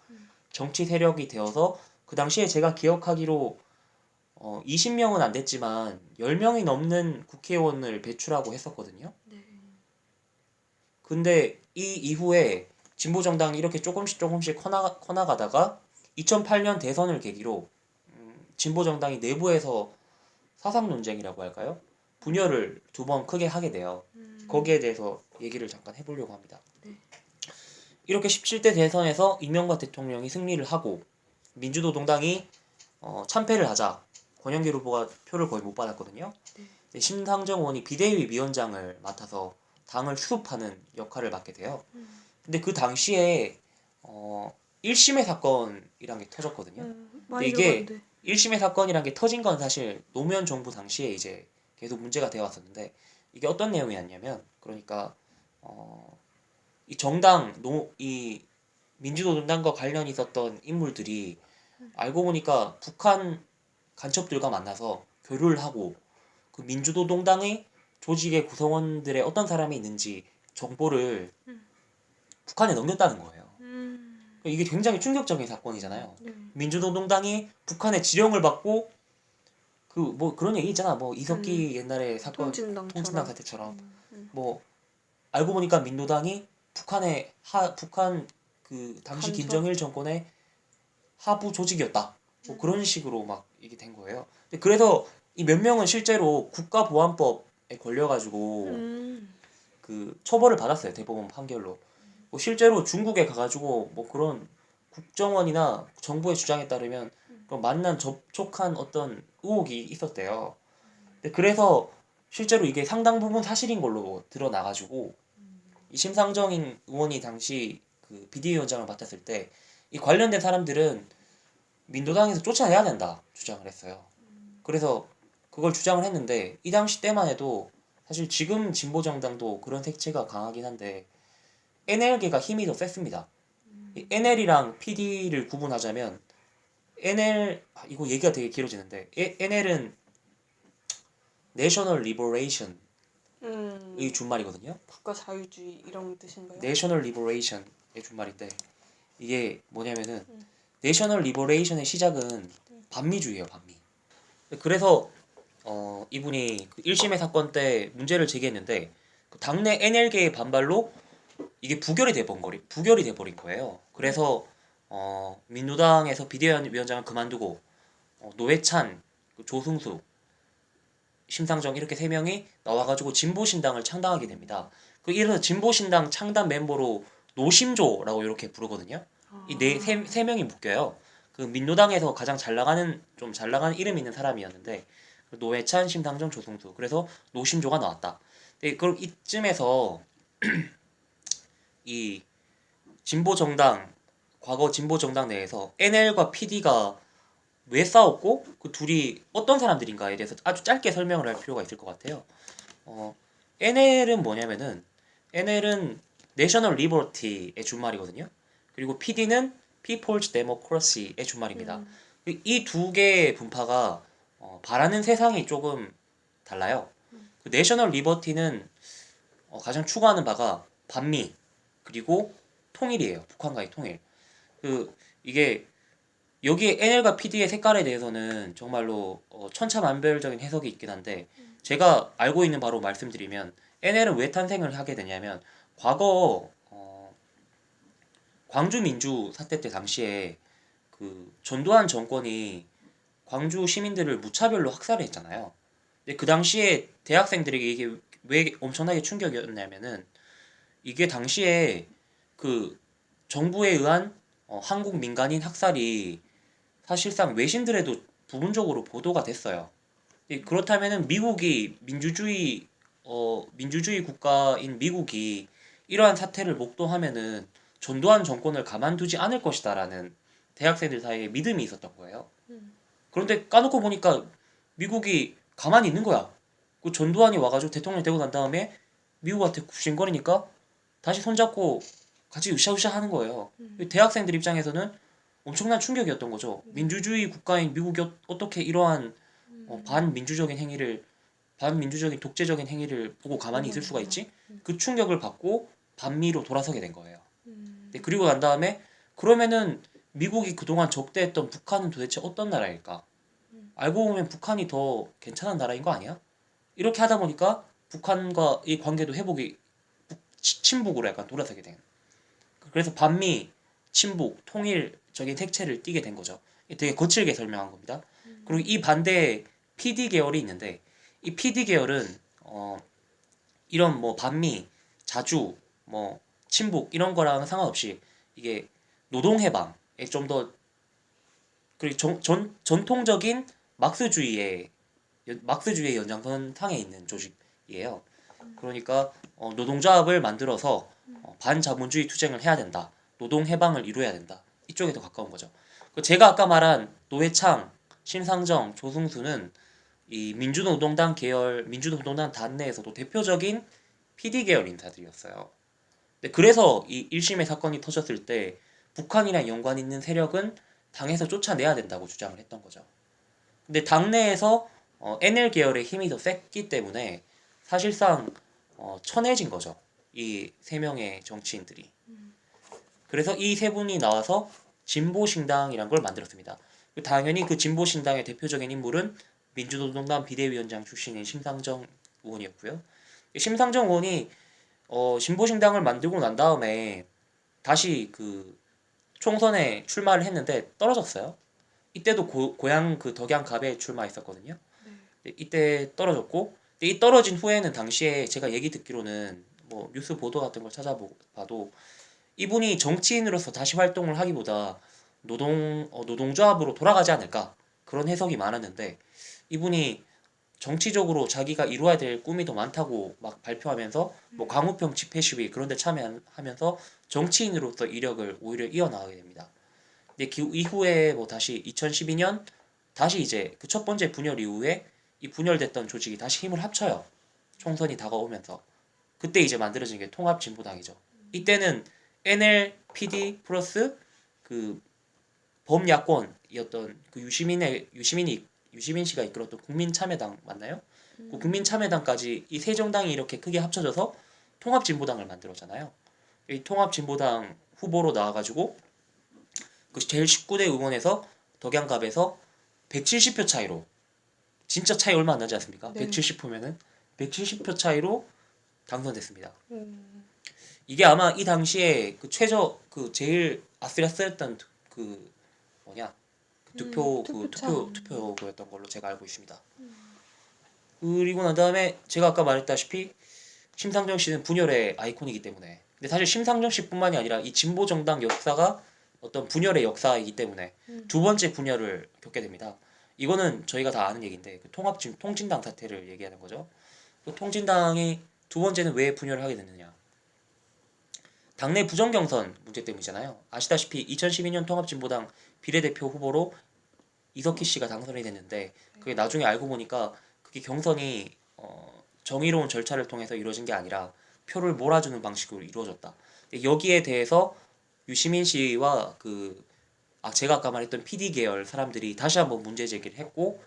정치 세력이 되어서 그 당시에 제가 기억하기로 20명은 안 됐지만 10명이 넘는 국회의원을 배출하고 했었거든요. 근데 이 이후에 진보정당이 이렇게 조금씩 커나가다가 2008년 대선을 계기로 진보정당이 내부에서 사상 논쟁이라고 할까요? 분열을 두 번 크게 하게 돼요. 거기에 대해서 얘기를 잠깐 해보려고 합니다. 이렇게 17대 대선에서 이명박 대통령이 승리를 하고 민주노동당이 참패를 하자 권영길 후보가 표를 거의 못 받았거든요. 심상정 의원이 비대위 위원장을 맡아서 당을 수습하는 역할을 맡게 돼요. 근데 그 당시에 1심의 사건이란 게 터졌거든요. 근데 이게 1심의 사건이란 게 터진 건 사실 노무현 정부 당시에 이제 계속 문제가 되어 왔었는데 이게 어떤 내용이었냐면 그러니까 이 정당 이 민주노동당과 관련이 있었던 인물들이 알고 보니까 북한 간첩들과 만나서 교류를 하고 그 민주노동당의 조직의 구성원들의 어떤 사람이 있는지 정보를 북한에 넘겼다는 거예요. 이게 굉장히 충격적인 사건이잖아요. 민주노동당이 북한의 지령을 받고 그 뭐 그런 얘기 있잖아. 뭐 이석기 옛날에 사건 통진당 사태처럼 뭐 알고 보니까 민노당이 북한 그 당시 간첩. 김정일 정권의 하부 조직이었다. 뭐 그런 식으로 막 이게 된 거예요. 근데 그래서 이 몇 명은 실제로 국가보안법에 걸려가지고 그 처벌을 받았어요. 대법원 판결로. 뭐 실제로 중국에 가가지고 뭐 그런 국정원이나 정부의 주장에 따르면 그 만난 접촉한 어떤 의혹이 있었대요. 근데 그래서 실제로 이게 상당 부분 사실인 걸로 드러나가지고 이 심상정 의원이 당시 그 비대위원장을 맡았을 때 이 관련된 사람들은 민주당에서 쫓아내야 된다 주장을 했어요. 그래서 그걸 주장을 했는데 이 당시 때만 해도 사실 지금 진보정당도 그런 색채가 강하긴 한데 NL계가 힘이 더 셌습니다. NL이랑 PD를 구분하자면 이거 얘기가 되게 길어지는데 NL은 National Liberation의 준말이거든요. 국가 자유주의 이런 뜻인가요? National Liberation의 준말인데 이게 뭐냐면은 National Liberation의 시작은 반미주의예요, 반미. 그래서 이분이 그 1심의 사건 때 문제를 제기했는데 그 당내 NL계의 반발로 이게 부결이 돼버린 거예요. 그래서 민주당에서 비대위원장을 그만두고 노회찬, 그 조승수, 심상정 이렇게 세 명이 나와가지고 진보신당을 창당하게 됩니다. 이래서 진보신당 창단 멤버로 노심조라고 이렇게 부르거든요. 세 명이 묶여요. 그 민노당에서 가장 좀 잘 나가는 이름 있는 사람이었는데 노회찬, 심상정, 조승수. 그래서 노심조가 나왔다. 그럼 이쯤에서 이 과거 진보 정당 내에서 NL과 PD가 왜 싸웠고 그 둘이 어떤 사람들인가에 대해서 아주 짧게 설명을 할 필요가 있을 것 같아요. NL은 뭐냐면은 NL은 National Liberty의 준말이거든요. 그리고 PD는 People's Democracy의 준말입니다. 이 두 개의 분파가 바라는 세상이 조금 달라요. 그 National Liberty는 가장 추구하는 바가 반미 그리고 통일이에요. 북한과의 통일. 이게 여기에 NL과 PD의 색깔에 대해서는 정말로 천차만별적인 해석이 있긴 한데 제가 알고 있는 바로 말씀드리면 NL은 왜 탄생을 하게 되냐면 과거 광주 민주 사태 때 당시에 그 전두환 정권이 광주 시민들을 무차별로 학살을 했잖아요. 근데 그 당시에 대학생들에게 이게 왜 엄청나게 충격이었냐면은 이게 당시에 그 정부에 의한 한국 민간인 학살이 사실상 외신들에도 부분적으로 보도가 됐어요. 그렇다면은 미국이 민주주의 국가인 미국이 이러한 사태를 목도하면은 전두환 정권을 가만두지 않을 것이다라는 대학생들 사이에 믿음이 있었던 거예요. 그런데 까놓고 보니까 미국이 가만히 있는 거야. 그 전두환이 와가지고 대통령 되고 난 다음에 미국한테 굽신거리니까 다시 손잡고 같이 으쌰으쌰 하는 거예요. 대학생들 입장에서는 엄청난 충격이었던 거죠. 민주주의 국가인 미국이 어떻게 이러한 반민주적인 독재적인 행위를 보고 가만히 있을 수가 있지? 그 충격을 받고 반미로 돌아서게 된 거예요. 그리고 난 다음에 그러면은 미국이 그동안 적대했던 북한은 도대체 어떤 나라일까? 알고 보면 북한이 더 괜찮은 나라인 거 아니야? 이렇게 하다 보니까 북한과 이 관계도 친북으로 약간 돌아서게 된. 그래서 반미, 친북, 통일적인 색채를 띠게 된 거죠. 되게 거칠게 설명한 겁니다. 그리고 이 반대에 PD 계열이 있는데 이 PD 계열은 이런 뭐 반미, 자주, 뭐 친북 이런 거랑은 상관없이 이게 노동해방에 좀 더 그리고 전통적인 막스주의의 연장선상에 있는 조직이에요. 그러니까 노동조합을 만들어서 반자본주의 투쟁을 해야 된다. 노동해방을 이루어야 된다. 이쪽에 더 가까운 거죠. 제가 아까 말한 노회창, 심상정, 조승수는 이 민주노동당 단내에서도 대표적인 PD 계열 인사들이었어요. 그래서 이 1심의 사건이 터졌을 때 북한이랑 연관 있는 세력은 당에서 쫓아내야 된다고 주장을 했던 거죠. 근데 당내에서 NL 계열의 힘이 더 셌기 때문에 사실상 천해진 거죠. 이 세 명의 정치인들이. 그래서 이 세 분이 나와서 진보신당이란 걸 만들었습니다. 당연히 그 진보신당의 대표적인 인물은 민주노동당 비대위원장 출신인 심상정 의원이었고요. 심상정 의원이 진보신당을 만들고 난 다음에 다시 그 총선에 출마를 했는데 떨어졌어요. 이때도 고향 그 덕양갑에 출마했었거든요. 이때 떨어졌고, 근데 이 떨어진 후에는 당시에 제가 얘기 듣기로는 뭐 뉴스 보도 같은 걸 찾아봐도 이분이 정치인으로서 다시 활동을 하기보다 노동조합으로 돌아가지 않을까 그런 해석이 많았는데, 이분이 정치적으로 자기가 이루어야 될 꿈이 더 많다고 막 발표하면서 뭐 광우병 집회 시위 그런 데 참여하면서 정치인으로서 이력을 오히려 이어나가게 됩니다. 근데 그 이후에 뭐 다시 2012년 다시 이제 그 첫 번째 분열 이후에 이 분열됐던 조직이 다시 힘을 합쳐요. 총선이 다가오면서. 그때 이제 만들어진 게 통합진보당이죠. 이때는 NLPD 플러스 그 범야권이었던 그 유시민 씨가 이끌었던 국민참여당 맞나요? 그 국민참여당까지 이 세 정당이 이렇게 크게 합쳐져서 통합진보당을 만들었잖아요. 이 통합진보당 후보로 나와가지고 그 제일 19대 의원에서 덕양갑에서 170표 차이로, 진짜 차이 얼마 안 나지 않습니까? 네. 170표면은 170표 차이로 당선됐습니다. 음. 이게 아마 이 당시에 그 제일 아슬아슬했던 그 뭐냐 그 투표였던 걸로 제가 알고 있습니다. 그리고 난 다음에 제가 아까 말했다시피 심상정 씨는 분열의 아이콘이기 때문에, 근데 사실 심상정 씨뿐만이 아니라 이 진보 정당 역사가 어떤 분열의 역사이기 때문에 두 번째 분열을 겪게 됩니다. 이거는 저희가 다 아는 얘기인데 그 통진당 사태를 얘기하는 거죠. 그 통진당이 두 번째는 왜 분열을 하게 됐느냐? 당내 부정경선 문제 때문이잖아요. 아시다시피 2012년 통합진보당 비례대표 후보로 이석희 씨가 당선이 됐는데, 그게 나중에 알고 보니까 그게 경선이 정의로운 절차를 통해서 이루어진 게 아니라 표를 몰아주는 방식으로 이루어졌다. 여기에 대해서 유시민 씨와 제가 아까 말했던 PD 계열 사람들이 다시 한번 문제 제기를 했고,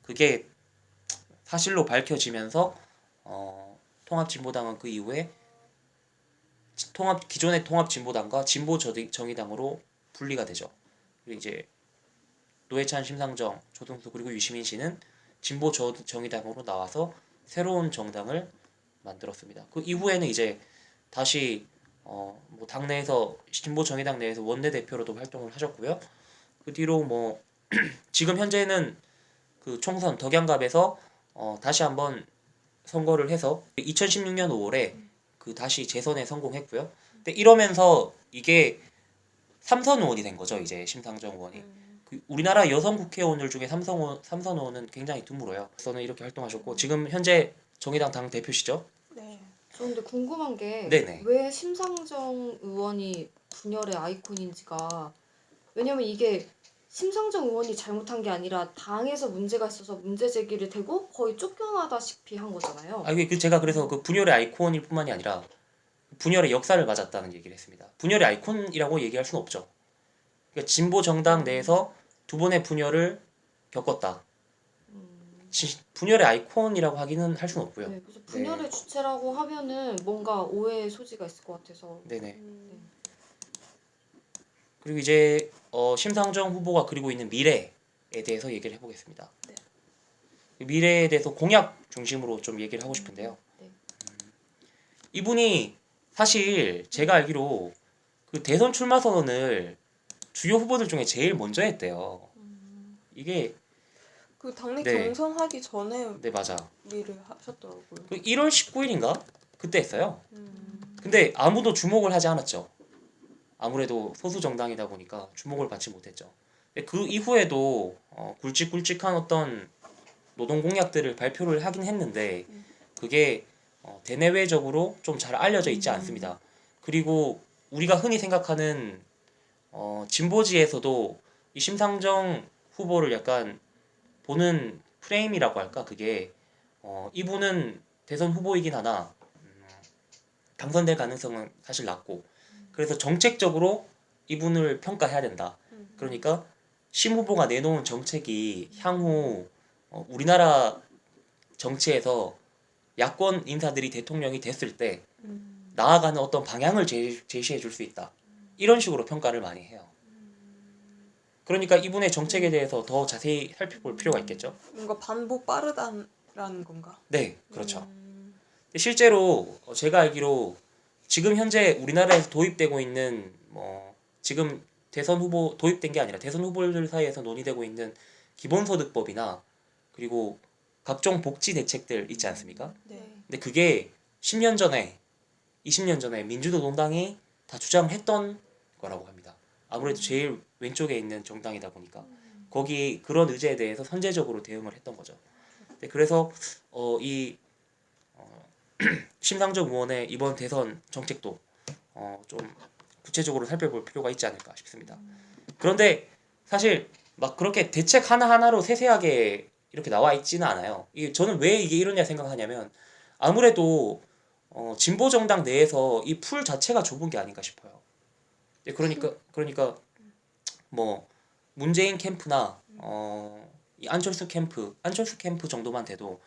그게 사실로 밝혀지면서 통합진보당은 그 이후에 기존의 통합진보당과 진보정의당으로 분리가 되죠. 그리고 이제 노회찬, 심상정, 조동수 그리고 유시민 씨는 진보정의당으로 나와서 새로운 정당을 만들었습니다. 그 이후에는 이제 다시 뭐 당내에서 진보정의당 내에서 원내대표로도 활동을 하셨고요. 그 뒤로 뭐 지금 현재는 그 총선 덕양갑에서 다시 한번 선거를 해서 2016년 5월에 그 다시 재선에 성공했고요. 근데 이러면서 이게 3선 의원이 된 거죠. 이제 심상정 의원이. 그 우리나라 여성 국회의원들 중에 삼선 의원은 굉장히 드물어요. 저는 이렇게 활동하셨고 지금 현재 정의당 당 대표시죠? 네. 저 근데 궁금한 게 네네. 왜 심상정 의원이 분열의 아이콘인지가, 왜냐면 이게 심상정 의원이 잘못한 게 아니라 당에서 문제가 있어서 문제 제기를 되고 거의 쫓겨나다시피 한 거잖아요. 이게 제가 그래서 그 분열의 아이콘일 뿐만이 아니라 분열의 역사를 맞았다는 얘기를 했습니다. 분열의 아이콘이라고 얘기할 수는 없죠. 그러니까 진보 정당 내에서 두 번의 분열을 겪었다. 분열의 아이콘이라고 하기는 할 수는 없고요. 네, 그래서 분열의 주체라고 하면은 뭔가 오해의 소지가 있을 것 같아서. 네네. 그리고 이제 심상정 후보가 그리고 있는 미래에 대해서 얘기를 해보겠습니다. 네. 미래에 대해서 공약 중심으로 좀 얘기를 하고 싶은데요. 네. 이분이 사실 제가 알기로 그 대선 출마 선언을 주요 후보들 중에 제일 먼저 했대요. 이게 그 당내 네. 경선하기 전에 네 맞아. 일을 하셨더라고요. 그 1월 19일인가 그때 했어요. 음. 근데 아무도 주목을 하지 않았죠. 아무래도 소수 정당이다 보니까 주목을 받지 못했죠. 근데 그 이후에도 굵직굵직한 어떤 노동 공약들을 발표를 하긴 했는데 그게 대내외적으로 좀 잘 알려져 있지 않습니다. 그리고 우리가 흔히 생각하는 진보지에서도 이 심상정 후보를 약간 보는 프레임이라고 할까, 그게 이분은 대선 후보이긴 하나 당선될 가능성은 사실 낮고, 그래서 정책적으로 이분을 평가해야 된다. 그러니까 심 후보가 내놓은 정책이 향후 우리나라 정치에서 야권 인사들이 대통령이 됐을 때 나아가는 어떤 방향을 제시해 줄 수 있다. 이런 식으로 평가를 많이 해요. 그러니까 이분의 정책에 대해서 더 자세히 살펴볼 필요가 있겠죠. 뭔가 반복 빠르다라는 건가? 네, 그렇죠. 실제로 제가 알기로 지금 현재 우리나라에서 도입되고 있는 지금 대선 후보 도입된 게 아니라 대선 후보들 사이에서 논의되고 있는 기본소득법이나 그리고 각종 복지 대책들 있지 않습니까? 네. 근데 그게 10년 전에 20년 전에 민주노 동당이 다 주장했던 거라고 합니다. 아무래도 제일 왼쪽에 있는 정당이다 보니까 거기 그런 의제에 대해서 선제적으로 대응을 했던 거죠. 네, 그래서 이 심상정 의원의 이번 대선 정책도 좀 구체적으로 살펴볼 필요가 있지 않을까 싶습니다. 그런데 사실 막 그렇게 대책 하나하나로 세세하게 이렇게 나와 있지는 않아요. 저는 왜 이게 이러냐 생각하냐면 아무래도 진보 정당 내에서 이 풀 자체가 좁은 게 아닌가 싶어요. 네, 그러니까 뭐 문재인 캠프나 이 안철수 캠프 정도만 돼도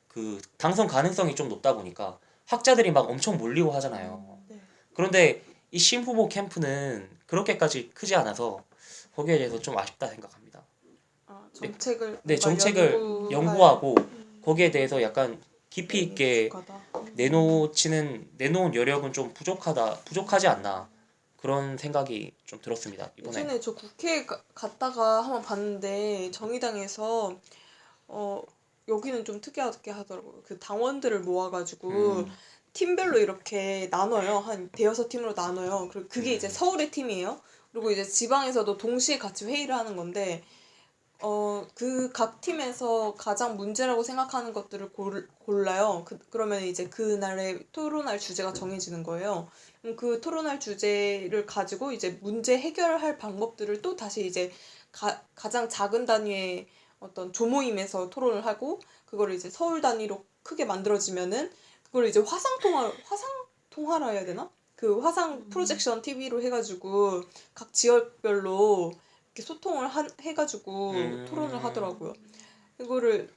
그 당선 가능성이 좀 높다 보니까 학자들이 막 엄청 몰리고 하잖아요. 네. 그런데 이 신 후보 캠프는 그렇게까지 크지 않아서 거기에 대해서 좀 아쉽다 생각합니다. 정책을 네, 뭔가 정책을 연구하고 거기에 대해서 약간 깊이 있게 내놓은 여력은 좀 부족하지 않나 그런 생각이 좀 들었습니다. 이번에. 예전에 저 국회에 갔다가 한번 봤는데 정의당에서 여기는 좀 특이하게 하더라고요. 그 당원들을 모아가지고 팀별로 이렇게 나눠요. 한 대여섯 팀으로 나눠요. 그리고 그게 이제 서울의 팀이에요. 그리고 이제 지방에서도 동시에 같이 회의를 하는 건데 그 각 팀에서 가장 문제라고 생각하는 것들을 골라요. 그러면 이제 그날의 토론할 주제가 정해지는 거예요. 그럼 그 토론할 주제를 가지고 이제 문제 해결할 방법들을 또 다시 이제 가장 작은 단위의 어떤 조모임에서 토론을 하고 그거를 이제 서울 단위로 크게 만들어지면은 그걸 이제 화상 통화라 해야 되나? 그 화상 프로젝션 TV로 해가지고 각 지역별로 이렇게 소통을 해가지고 토론을 하더라고요. 이거를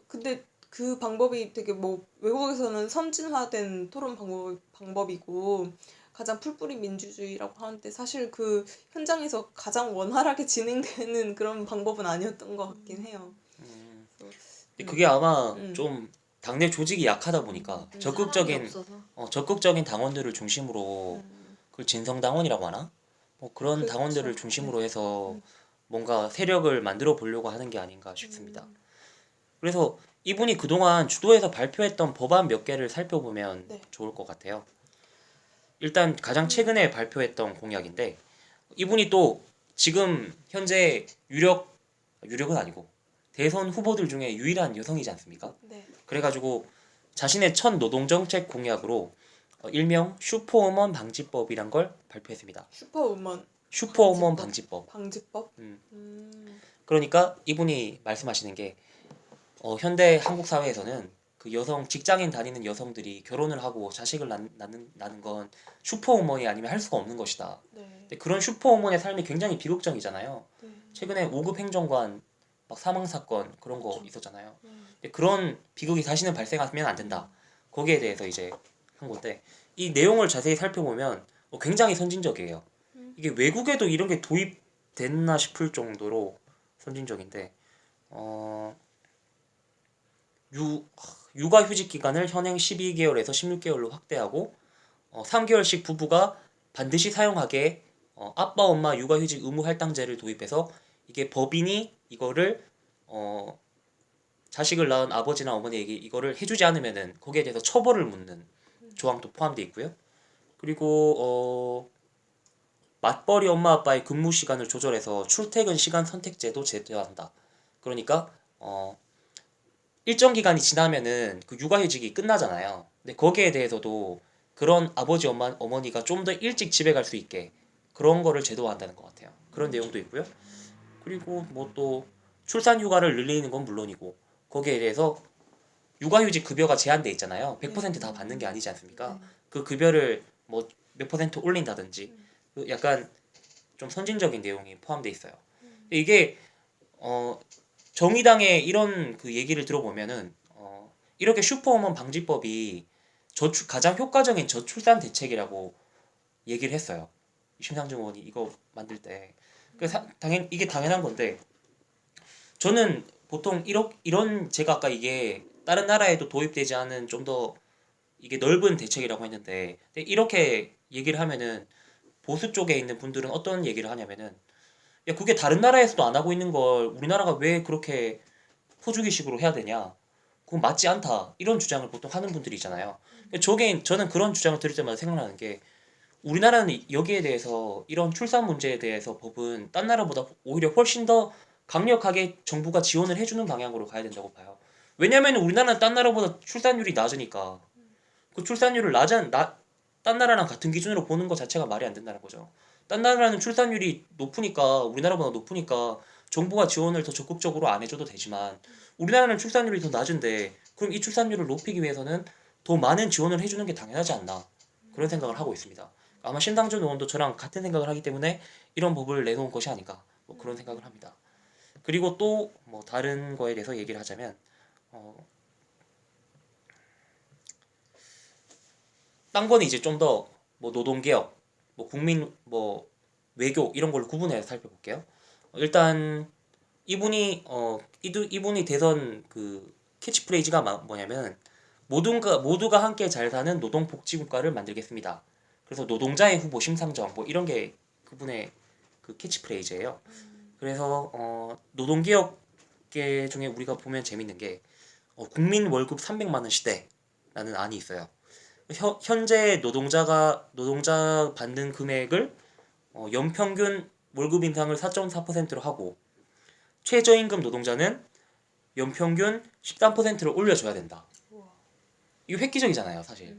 근데 그 방법이 되게 뭐 외국에서는 선진화된 토론 방법이고 가장 풀뿌리 민주주의라고 하는데 사실 그 현장에서 가장 원활하게 진행되는 그런 방법은 아니었던 것 같긴 해요. 그게 아마 좀 당내 조직이 약하다 보니까 적극적인 당원들을 중심으로 그 진성당원이라고 하나? 뭐 그런 그렇죠. 당원들을 중심으로 해서 뭔가 세력을 만들어 보려고 하는 게 아닌가 싶습니다. 그래서 이분이 그동안 주도해서 발표했던 법안 몇 개를 살펴보면 좋을 것 같아요. 일단 가장 최근에 발표했던 공약인데 이분이 또 지금 현재 유력은 아니고 대선 후보들 중에 유일한 여성이지 않습니까? 네. 그래가지고 자신의 첫 노동정책 공약으로 일명 슈퍼우먼 방지법이란 걸 발표했습니다. 슈퍼우먼 방지법. 방지법? 그러니까 이분이 말씀하시는 게 현대 한국 사회에서는 그 여성 직장인 다니는 여성들이 결혼을 하고 자식을 낳는 건 슈퍼우먼이 아니면 할 수가 없는 것이다. 네. 근데 그런 슈퍼우먼의 삶이 굉장히 비극적이잖아요. 네. 최근에 5급 행정관 막 사망 사건 그런 거 그렇죠. 있었잖아요. 근데 그런 비극이 다시는 발생하면 안 된다. 거기에 대해서 이제 한 건데 이 내용을 자세히 살펴보면 굉장히 선진적이에요. 이게 외국에도 이런 게 도입됐나 싶을 정도로 선진적인데 육아휴직 기간을 현행 12개월에서 16개월로 확대하고 3개월씩 부부가 반드시 사용하게 아빠 엄마 육아휴직 의무 할당제를 도입해서 이게 법인이 이거를 자식을 낳은 아버지나 어머니에게 이거를 해주지 않으면은 거기에 대해서 처벌을 묻는 조항도 포함되어 있고요. 그리고 맞벌이 엄마 아빠의 근무 시간을 조절해서 출퇴근 시간 선택제도 제도한다. 그러니까 일정 기간이 지나면은 그 육아휴직이 끝나잖아요. 근데 거기에 대해서도 그런 아버지 어머니가 좀 더 일찍 집에 갈 수 있게 그런 거를 제도화한다는 것 같아요. 그런 내용도 있고요. 그리고 뭐 또 출산 휴가를 늘리는 건 물론이고 거기에 대해서 육아휴직 급여가 제한돼 있잖아요. 100% 다 받는 게 아니지 않습니까? 그 급여를 뭐 몇 퍼센트 올린다든지 약간 좀 선진적인 내용이 포함돼 있어요. 이게 정의당의 이런 그 얘기를 들어보면은 이렇게 슈퍼우먼 방지법이 가장 효과적인 저출산 대책이라고 얘기를 했어요. 심상정 의원이 이거 만들 때. 이게 당연한 건데 저는 보통 이런 제가 아까 이게 다른 나라에도 도입되지 않은 좀 더 이게 넓은 대책이라고 했는데 이렇게 얘기를 하면은 보수 쪽에 있는 분들은 어떤 얘기를 하냐면은 야 그게 다른 나라에서도 안 하고 있는 걸 우리나라가 왜 그렇게 포주기식으로 해야 되냐? 그건 맞지 않다. 이런 주장을 보통 하는 분들이 있잖아요. 저는 그런 주장을 들을 때마다 생각나는 게 우리나라는 여기에 대해서 이런 출산 문제에 대해서 법은 딴 나라보다 오히려 훨씬 더 강력하게 정부가 지원을 해주는 방향으로 가야 된다고 봐요. 왜냐면 우리나라는 딴 나라보다 출산율이 낮으니까 그 출산율을 딴 나라랑 같은 기준으로 보는 것 자체가 말이 안 된다는 거죠. 딴 나라는 출산율이 높으니까 우리나라보다 높으니까 정부가 지원을 더 적극적으로 안 해줘도 되지만 우리나라는 출산율이 더 낮은데 그럼 이 출산율을 높이기 위해서는 더 많은 지원을 해주는 게 당연하지 않나 그런 생각을 하고 있습니다. 아마 신당준 의원도 저랑 같은 생각을 하기 때문에 이런 법을 내놓은 것이 아닌가 뭐 그런 생각을 합니다. 그리고 또 뭐 다른 거에 대해서 얘기를 하자면 딴 거는 이제 좀 더 뭐 노동개혁, 뭐 국민 뭐 외교 이런 걸로 구분해서 살펴볼게요. 일단 이분이 대선 그 캐치프레이즈가 뭐냐면 모두가 함께 잘 사는 노동복지국가를 만들겠습니다. 그래서 노동자의 후보 심상정 뭐 이런 게 그분의 그 캐치프레이즈예요. 그래서 노동개혁계 중에 우리가 보면 재밌는 게 국민 월급 300만 원 시대라는 안이 있어요. 현재 노동자 받는 금액을 연평균 월급 인상을 4.4%로 하고 최저임금 노동자는 연평균 13%를 올려줘야 된다. 이거 획기적이잖아요, 사실.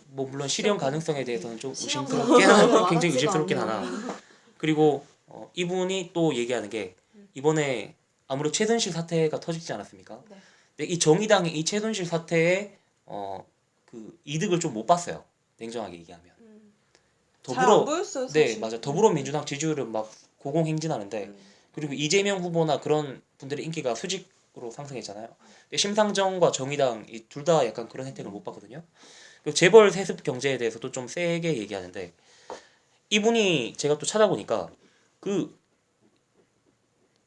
뭐 물론 실현 가능성에 대해서는 좀 의심스럽긴 하나, 굉장히 의심스럽긴 하나. 그리고 이분이 또 얘기하는 게 이번에 아무래도 최순실 사태가 터지지 않았습니까? 네. 근데 이 정의당이 이 최순실 사태에 그 이득을 좀 못 봤어요. 냉정하게 얘기하면. 잘 안 보였어요, 사실. 네, 맞아. 더불어민주당 지지율은 막 고공행진하는데 그리고 이재명 후보나 그런 분들의 인기가 수직으로 상승했잖아요. 근데 심상정과 정의당 이 둘 다 약간 그런 혜택을 못 봤거든요. 그리고 재벌 세습 경제에 대해서도 좀 세게 얘기하는데 이분이 제가 또 찾아보니까 그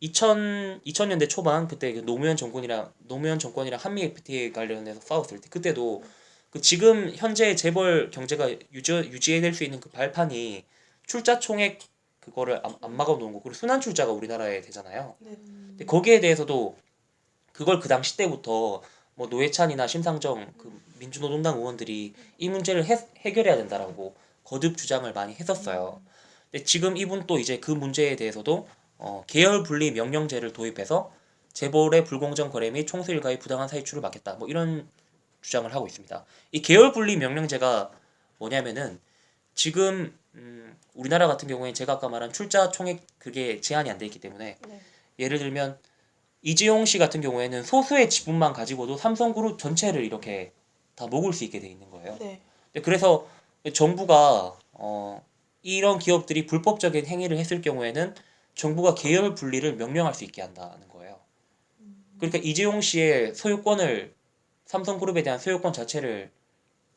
2000년대 초반 그때 그 노무현 정권이랑 한미 FTA 관련해서 싸웠을 때 그때도 그 지금 현재 재벌 경제가 유지해낼 수 있는 그 발판이 출자 총액 그거를 안 막아놓은 거 그리고 순환 출자가 우리나라에 되잖아요. 네. 근데 거기에 대해서도 그걸 그 당시 때부터 뭐 노회찬이나 심상정 그 민주노동당 의원들이 이 문제를 해결해야 된다라고 거듭 주장을 많이 했었어요. 근데 지금 이분 또 이제 그 문제에 대해서도 계열 분리 명령제를 도입해서 재벌의 불공정 거래 및 총수 일가의 부당한 사유출을 막겠다. 뭐 이런 주장을 하고 있습니다. 이 계열 분리 명령제가 뭐냐면은 지금 우리나라 같은 경우에 제가 아까 말한 출자 총액 그게 제한이 안 돼 있기 때문에 네. 예를 들면 이재용 씨 같은 경우에는 소수의 지분만 가지고도 삼성그룹 전체를 이렇게 다 먹을 수 있게 돼 있는 거예요. 네. 그래서 정부가 이런 기업들이 불법적인 행위를 했을 경우에는 정부가 계열 분리를 명령할 수 있게 한다는 거예요. 그러니까 이재용 씨의 소유권을 삼성그룹에 대한 소유권 자체를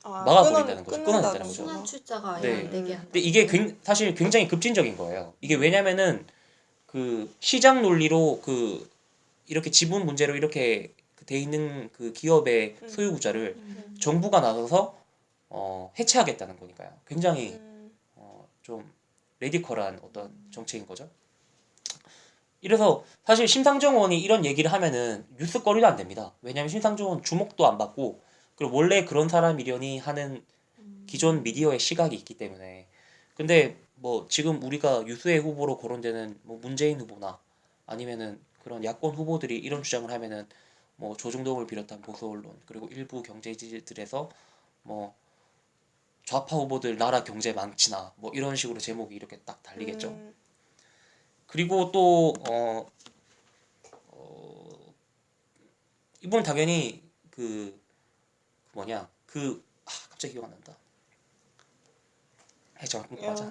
막아버린다는 거죠. 끊어낸다는 거죠. 순환 출자가 아예 네. 안 되게 한다. 근데 이게 사실 굉장히 급진적인 거예요. 이게 왜냐면은 그 시장 논리로 그 이렇게 지분 문제로 이렇게 돼 있는 그 기업의 소유 구자를 정부가 나서서 해체하겠다는 거니까요. 굉장히 좀 레디컬한 어떤 정책인 거죠. 이래서 사실 심상정 의원이 이런 얘기를 하면은 뉴스거리도 안 됩니다. 왜냐하면 심상정 의원 주목도 안 받고 그리고 원래 그런 사람이려니 하는 기존 미디어의 시각이 있기 때문에 근데 뭐 지금 우리가 유수의 후보로 거론되는 뭐 문재인 후보나 아니면은 그런 야권 후보들이 이런 주장을 하면은 뭐 조중동을 비롯한 보수 언론 그리고 일부 경제지들에서 뭐 좌파 후보들 나라 경제 망치나 뭐 이런 식으로 제목이 이렇게 딱 달리겠죠. 그리고 또 이분은 당연히 그 뭐냐 갑자기 기억 안 난다. 잠깐 맞아.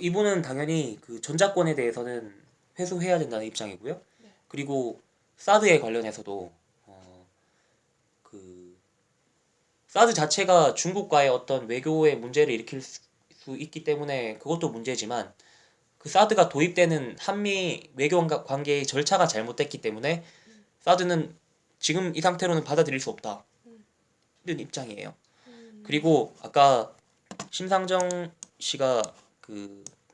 이분은 당연히 그 전자권에 대해서는 회수해야 된다는 입장이고요. 그리고 사드에 관련해서도 그 사드 자체가 중국과의 어떤 외교의 문제를 일으킬 수 있기 때문에 그것도 문제지만 그 사드가 도입되는 한미 외교 관계의 절차가 잘못됐기 때문에 사드는 지금 이 상태로는 받아들일 수 없다. 이런 입장이에요. 그리고 아까 심상정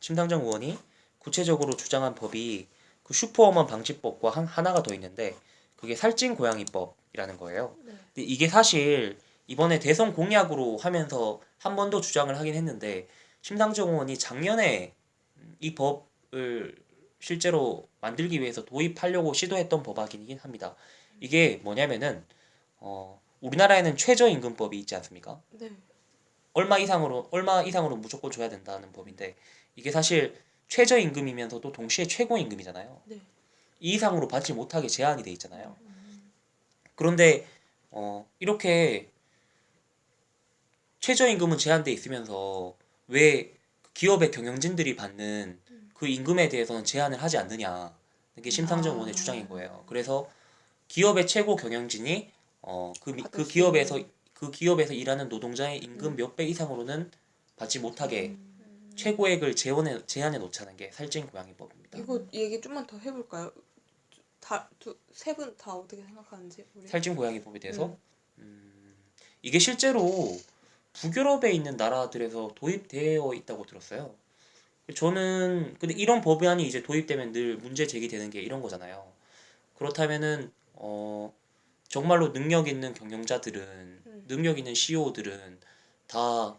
의원이 구체적으로 주장한 법이 그 슈퍼우먼 방지법과 하나가 더 있는데 그게 살찐 고양이법이라는 거예요. 네. 근데 이게 사실 이번에 대선 공약으로 하면서 한 번 더 주장을 하긴 했는데 심상정 의원이 작년에 이 법을 실제로 만들기 위해서 도입하려고 시도했던 법안이긴 합니다. 이게 뭐냐면은 우리나라에는 최저임금법이 있지 않습니까? 네. 얼마 이상으로 무조건 줘야 된다는 법인데 이게 사실 최저임금이면서도 동시에 최고임금이잖아요. 네. 이 이상으로 받지 못하게 제한이 돼 있잖아요. 그런데 이렇게 최저임금은 제한돼 있으면서 왜 기업의 경영진들이 받는 그 임금에 대해서는 제한을 하지 않느냐. 이게 심상정 의원의 주장인 거예요. 그래서 기업의 최고 경영진이 그 받을 수 기업에서 있는. 그 기업에서 일하는 노동자의 임금 몇 배 이상으로는 받지 못하게 음. 최고액을 제한해 놓자는 게 살찐 고양이법입니다. 이거 얘기 좀만 더 해볼까요? 세 분 다 어떻게 생각하는지 우리. 살찐 고양이법에 대해서 이게 실제로 북유럽에 있는 나라들에서 도입되어 있다고 들었어요. 저는 근데 이런 법안이 이제 도입되면 늘 문제 제기되는 게 이런 거잖아요. 그렇다면은 정말로 능력 있는 경영자들은 능력 있는 CEO들은 다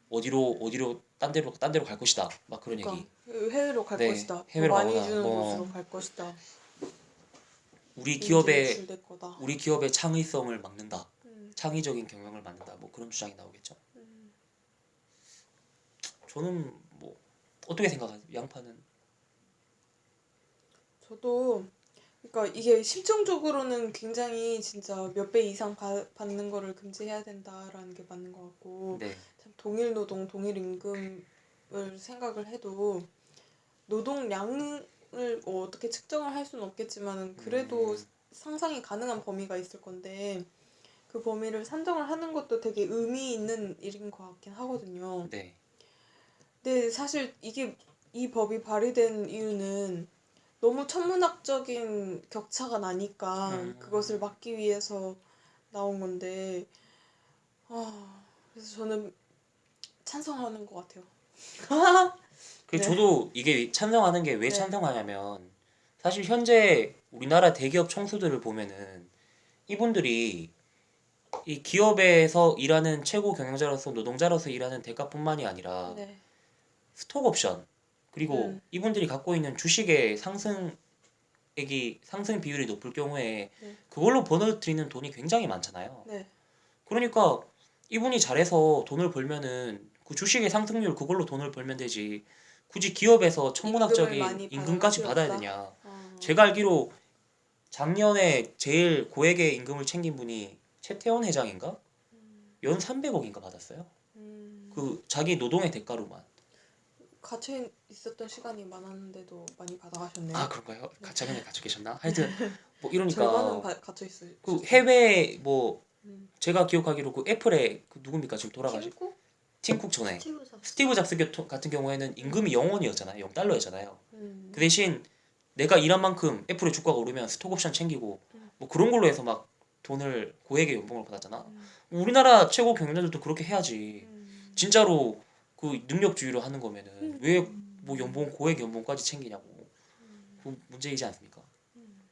어디로 딴 데로 갈 것이다. 막 그런 얘기. 그러니까 해외로 갈 네, 것이다. 해외로 더 많이 가거나 주는 뭐 곳으로 갈 것이다. 우리 인재가 기업의 줄될 거다. 우리 기업의 창의성을 막는다. 음. 창의적인 경영을 막는다. 뭐 그런 주장이 나오겠죠. 음. 저는 뭐 어떻게 생각하세요? 양파는 저도 그러니까 이게 심정적으로는 굉장히 진짜 몇 배 이상 받는 거를 금지해야 된다라는 게 맞는 것 같고 네. 참 동일 노동, 동일 임금을 생각을 해도 노동량을 뭐 어떻게 측정을 할 수는 없겠지만은 그래도 상상이 가능한 범위가 있을 건데 그 범위를 산정을 하는 것도 되게 의미 있는 일인 것 같긴 하거든요. 네. 근데 사실 이 법이 발의된 이유는 너무 천문학적인 격차가 나니까 그것을 막기 위해서 나온 건데 그래서 저는 찬성하는 것 같아요. 네. 저도 이게 찬성하는 게 왜 네. 찬성하냐면 사실 현재 우리나라 대기업 총수들을 보면은 이분들이 이 기업에서 일하는 최고 경영자로서 노동자로서 일하는 대가뿐만이 아니라 네. 스톡 옵션 그리고 이분들이 갖고 있는 주식의 상승 비율이 높을 경우에 네. 그걸로 벌어들이는 돈이 굉장히 많잖아요. 네. 그러니까 이분이 잘해서 돈을 벌면은 그 주식의 상승률 그걸로 돈을 벌면 되지. 굳이 기업에서 임금을 천문학적인 많이 임금까지 받을 받아야 필요 되냐. 어. 제가 알기로 작년에 제일 고액의 임금을 챙긴 분이 최태원 회장인가? 연 300억인가 받았어요. 그 자기 노동의 대가로만. 갇혀 있었던 시간이 많았는데도 많이 받아가셨네요. 아 그런가요? 작년에 갇혀 계셨나? 하여튼 뭐 이러니까 절반은 갇혀 있어요. 그 해외 뭐 음. 제가 기억하기로 그 애플의 그 누굽니까 지금 돌아가신 팀쿡? 팀쿡 전에 스티브 잡스. 스티브 잡스 같은 경우에는 임금이 0원이었잖아요. 0달러였잖아요. 음. 그 대신 내가 일한 만큼 애플의 주가가 오르면 스톡옵션 챙기고 뭐 그런 걸로 해서 막 돈을 고액의 연봉을 받았잖아. 우리나라 최고 경영자들도 그렇게 해야지. 진짜로 그 능력주의로 하는 거면은 왜 뭐 고액 연봉까지 챙기냐고. 그 문제이지 않습니까?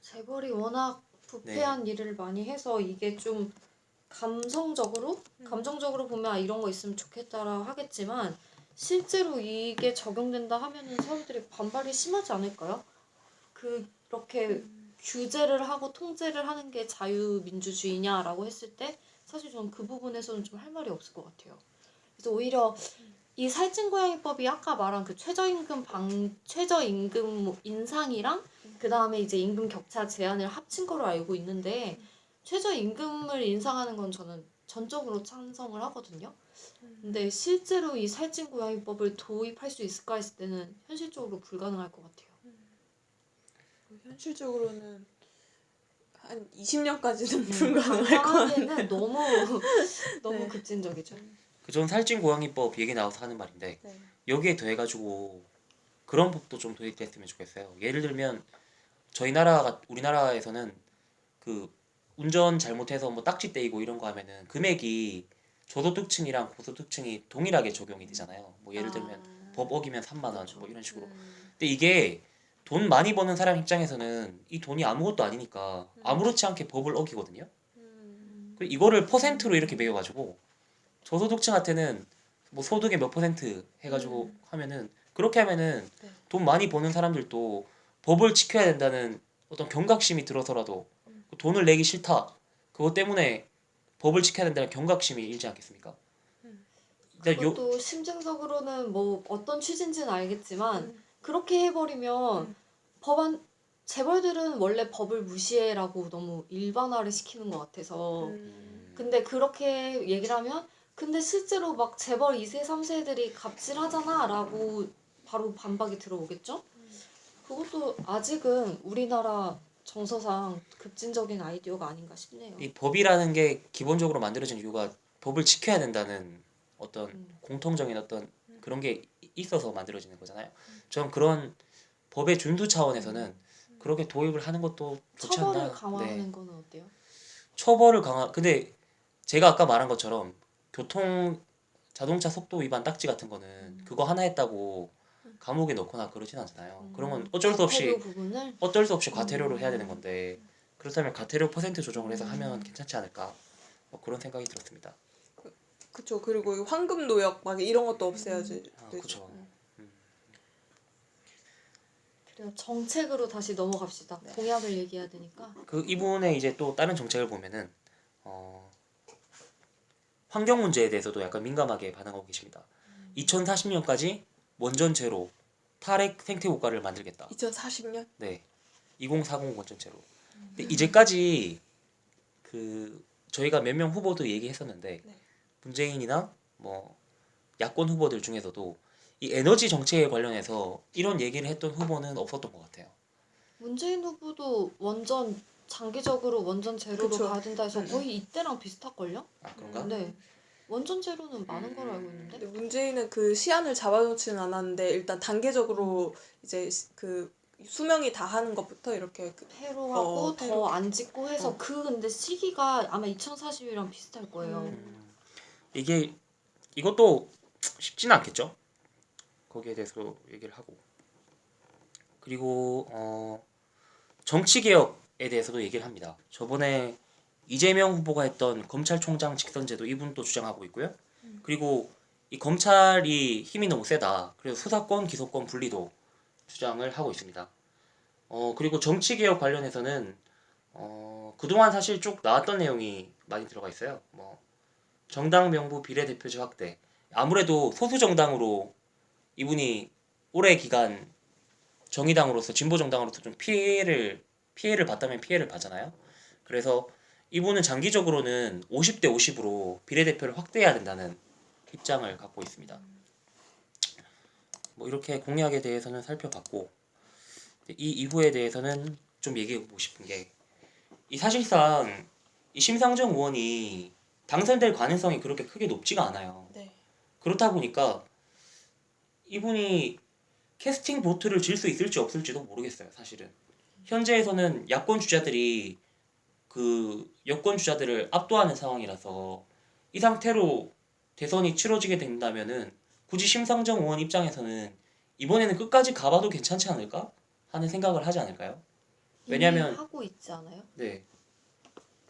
재벌이 워낙 부패한 일을 많이 해서 이게 좀 감정적으로 보면 아, 이런 거 있으면 좋겠다라 하겠지만 실제로 이게 적용된다 하면은 사람들이 반발이 심하지 않을까요? 그렇게 규제를 하고 통제를 하는 게 자유민주주의냐라고 했을 때 사실 저는 그 부분에서는 좀 할 말이 없을 것 같아요. 그래서 오히려 이 살찐고양이법이 아까 말한 그 최저임금 뭐 인상이랑 그 다음에 이제 임금 격차 제한을 합친 거로 알고 있는데 최저임금을 인상하는 건 저는 전적으로 찬성을 하거든요. 근데 실제로 이 살찐고양이법을 도입할 수 있을까 했을 때는 현실적으로 불가능할 것 같아요. 현실적으로는 한 20년까지는 불가능할 것 같아요. 당장하기에는 너무 네. 급진적이죠. 전 살찐 고양이법 얘기 나와서 하는 말인데 네. 여기에 더해가지고 그런 법도 좀 도입됐으면 좋겠어요. 예를 들면 우리나라에서는 그 운전 잘못해서 뭐 딱지 떼이고 이런 거 하면은 금액이 저소득층이랑 고소득층이 동일하게 적용이 되잖아요. 뭐 예를 들면 법 어기면 3만 원 뭐 이런 식으로. 음. 근데 이게 돈 많이 버는 사람 입장에서는 이 돈이 아무것도 아니니까 아무렇지 않게 법을 어기거든요. 그리고 이거를 퍼센트로 이렇게 매겨가지고 저소득층한테는 뭐 소득의 몇 퍼센트 해가지고 하면은 그렇게 하면은 네. 돈 많이 버는 사람들도 법을 지켜야 된다는 어떤 경각심이 들어서라도 돈을 내기 싫다. 그것 때문에 법을 지켜야 된다는 경각심이 일지 않겠습니까? 근데 그것도 심증적으로는 뭐 어떤 취지인지는 알겠지만 음. 그렇게 해버리면 음. 법안 재벌들은 원래 법을 무시해라고 너무 일반화를 시키는 것 같아서 근데 그렇게 얘기를 하면 근데 실제로 막 재벌 2세, 3세들이 갑질하잖아 라고 바로 반박이 들어오겠죠? 그것도 아직은 우리나라 정서상 급진적인 아이디어가 아닌가 싶네요. 이 법이라는 게 기본적으로 만들어진 이유가 법을 지켜야 된다는 어떤 공통적인 어떤 그런 게 있어서 만들어지는 거잖아요. 저는 그런 법의 준수 차원에서는 그렇게 도입을 하는 것도 좋지 처벌을 않나. 강화하는 네. 거는 어때요? 처벌을 강화. 근데 제가 아까 말한 것처럼 교통 자동차 속도 위반 딱지 같은 거는 그거 하나 했다고 감옥에 넣거나 그러진 않잖아요. 그런 건 어쩔 수 과태료 없이 부분을 과태료로 해야 되는 건데 그렇다면 과태료 퍼센트 조정을 해서 하면 괜찮지 않을까? 뭐 그런 생각이 들었습니다. 그쵸. 그리고 이 황금 노역 막 이런 것도 없애야지. 아, 되죠. 그쵸. 그래요. 정책으로 다시 넘어갑시다. 공약을 얘기해야 되니까. 그 이분의 이제 또 다른 정책을 보면은 환경 문제에 대해서도 약간 민감하게 반응하고 계십니다. 2040년까지 원전 제로 탈핵 생태 국가를 만들겠다. 2040년? 네, 2040 원전 제로. 근데 이제까지 그 저희가 몇 명 후보도 얘기했었는데 네. 문재인이나 뭐 야권 후보들 중에서도 이 에너지 정책에 관련해서 이런 얘기를 했던 후보는 없었던 것 같아요. 문재인 후보도 원전 장기적으로 원전 제로로 그쵸. 가야 된다 해서 거의 이때랑 비슷할걸요? 아 그런가? 네. 원전 제로는 많은 걸로 알고 있는데. 근데 문재인은 그 시한을 잡아놓지는 않았는데 일단 단계적으로 이제 그 수명이 다 하는 것부터 이렇게 회로하고 더 안 짓고 해서 어. 그 근데 시기가 아마 2040이랑 비슷할 거예요. 이게 이것도 쉽지는 않겠죠? 거기에 대해서 얘기를 하고 그리고 정치 개혁에 대해서도 얘기를 합니다. 저번에 이재명 후보가 했던 검찰총장 직선제도 이분도 주장하고 있고요. 그리고 이 검찰이 힘이 너무 세다. 그래서 수사권, 기소권 분리도 주장을 하고 있습니다. 그리고 정치 개혁 관련해서는 그동안 사실 쭉 나왔던 내용이 많이 들어가 있어요. 뭐 정당 명부 비례대표제 확대. 아무래도 소수 정당으로 이분이 오래 기간 정의당으로서 진보 정당으로서 좀 피해를 봤다면 피해를 받잖아요. 그래서 이분은 장기적으로는 50대 50으로 비례대표를 확대해야 된다는 입장을 갖고 있습니다. 뭐 이렇게 공약에 대해서는 살펴봤고 이 이후에 대해서는 좀 얘기해보고 싶은 게 이 사실상 이 심상정 의원이 당선될 가능성이 그렇게 크게 높지가 않아요. 네. 그렇다 보니까 이분이 캐스팅 보트를 질 수 있을지 없을지도 모르겠어요. 사실은 현재에서는 야권 주자들이 그 여권 주자들을 압도하는 상황이라서 이 상태로 대선이 치러지게 된다면은 굳이 심상정 의원 입장에서는 이번에는 끝까지 가봐도 괜찮지 않을까 하는 생각을 하지 않을까요? 왜냐면 이미 하고 있지 않아요? 네,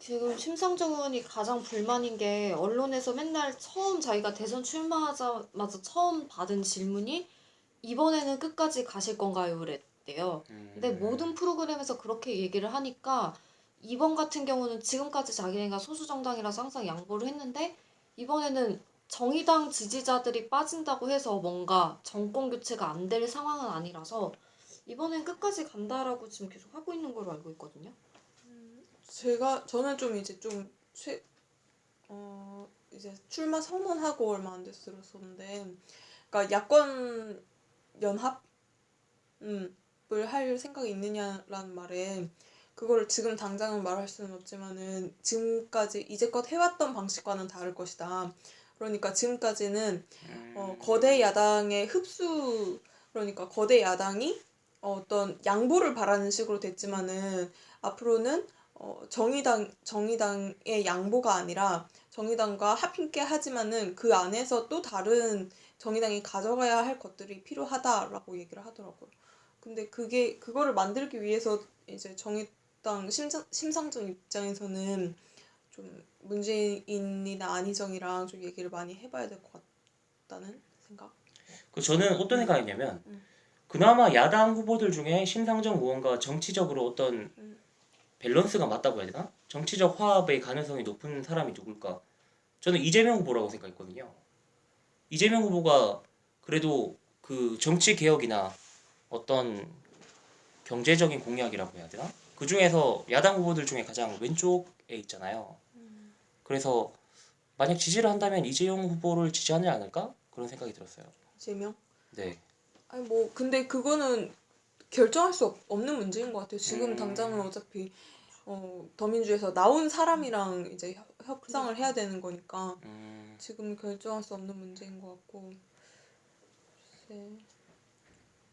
지금 심상정 의원이 가장 불만인 게 언론에서 맨날 처음 자기가 대선 출마하자마자 처음 받은 질문이 이번에는 끝까지 가실 건가요? 그랬대요. 근데 모든 프로그램에서 그렇게 얘기를 하니까 이번 같은 경우는 지금까지 자기네가 소수 정당이라서 항상 양보를 했는데 이번에는 정의당 지지자들이 빠진다고 해서 뭔가 정권 교체가 안 될 상황은 아니라서 이번엔 끝까지 간다라고 지금 계속 하고 있는 걸로 알고 있거든요. 저는 좀 이제 이제 출마 선언하고 얼마 안 돼서 들었었는데, 그러니까 야권 연합을 할 생각이 있느냐라는 말에 그거를 지금 당장은 말할 수는 없지만은 지금까지 이제껏 해왔던 방식과는 다를 것이다. 그러니까 지금까지는 거대 야당의 흡수, 그러니까 거대 야당이 어떤 양보를 바라는 식으로 됐지만은 앞으로는 정의당의 양보가 아니라 정의당과 합힘께 하지만은 그 안에서 또 다른 정의당이 가져가야 할 것들이 필요하다라고 얘기를 하더라고요. 근데 그거를 만들기 위해서 이제 정의당 심상정 입장에서는 좀 문재인이나 안희정이랑 좀 얘기를 많이 해봐야 될 것 같다는 생각. 그 저는 어떤 생각이냐면 음. 그나마 야당 후보들 중에 심상정 의원과 정치적으로 어떤 음. 밸런스가 맞다고 해야 되나? 정치적 화합의 가능성이 높은 사람이 누굴까? 저는 이재명 후보라고 생각했거든요. 이재명 후보가 그래도 그 정치 개혁이나 어떤 경제적인 공약이라고 해야 되나? 그 중에서 야당 후보들 중에 가장 왼쪽에 있잖아요. 그래서 만약 지지를 한다면 이재용 후보를 지지하지 않을까? 그런 생각이 들었어요. 이재명? 네. 아니 뭐 근데 그거는 결정할 수 없는 문제인 것 같아요. 지금 당장은 어차피 더민주에서 나온 사람이랑 이제 협상을 해야 되는 거니까 지금 결정할 수 없는 문제인 것 같고. 글쎄.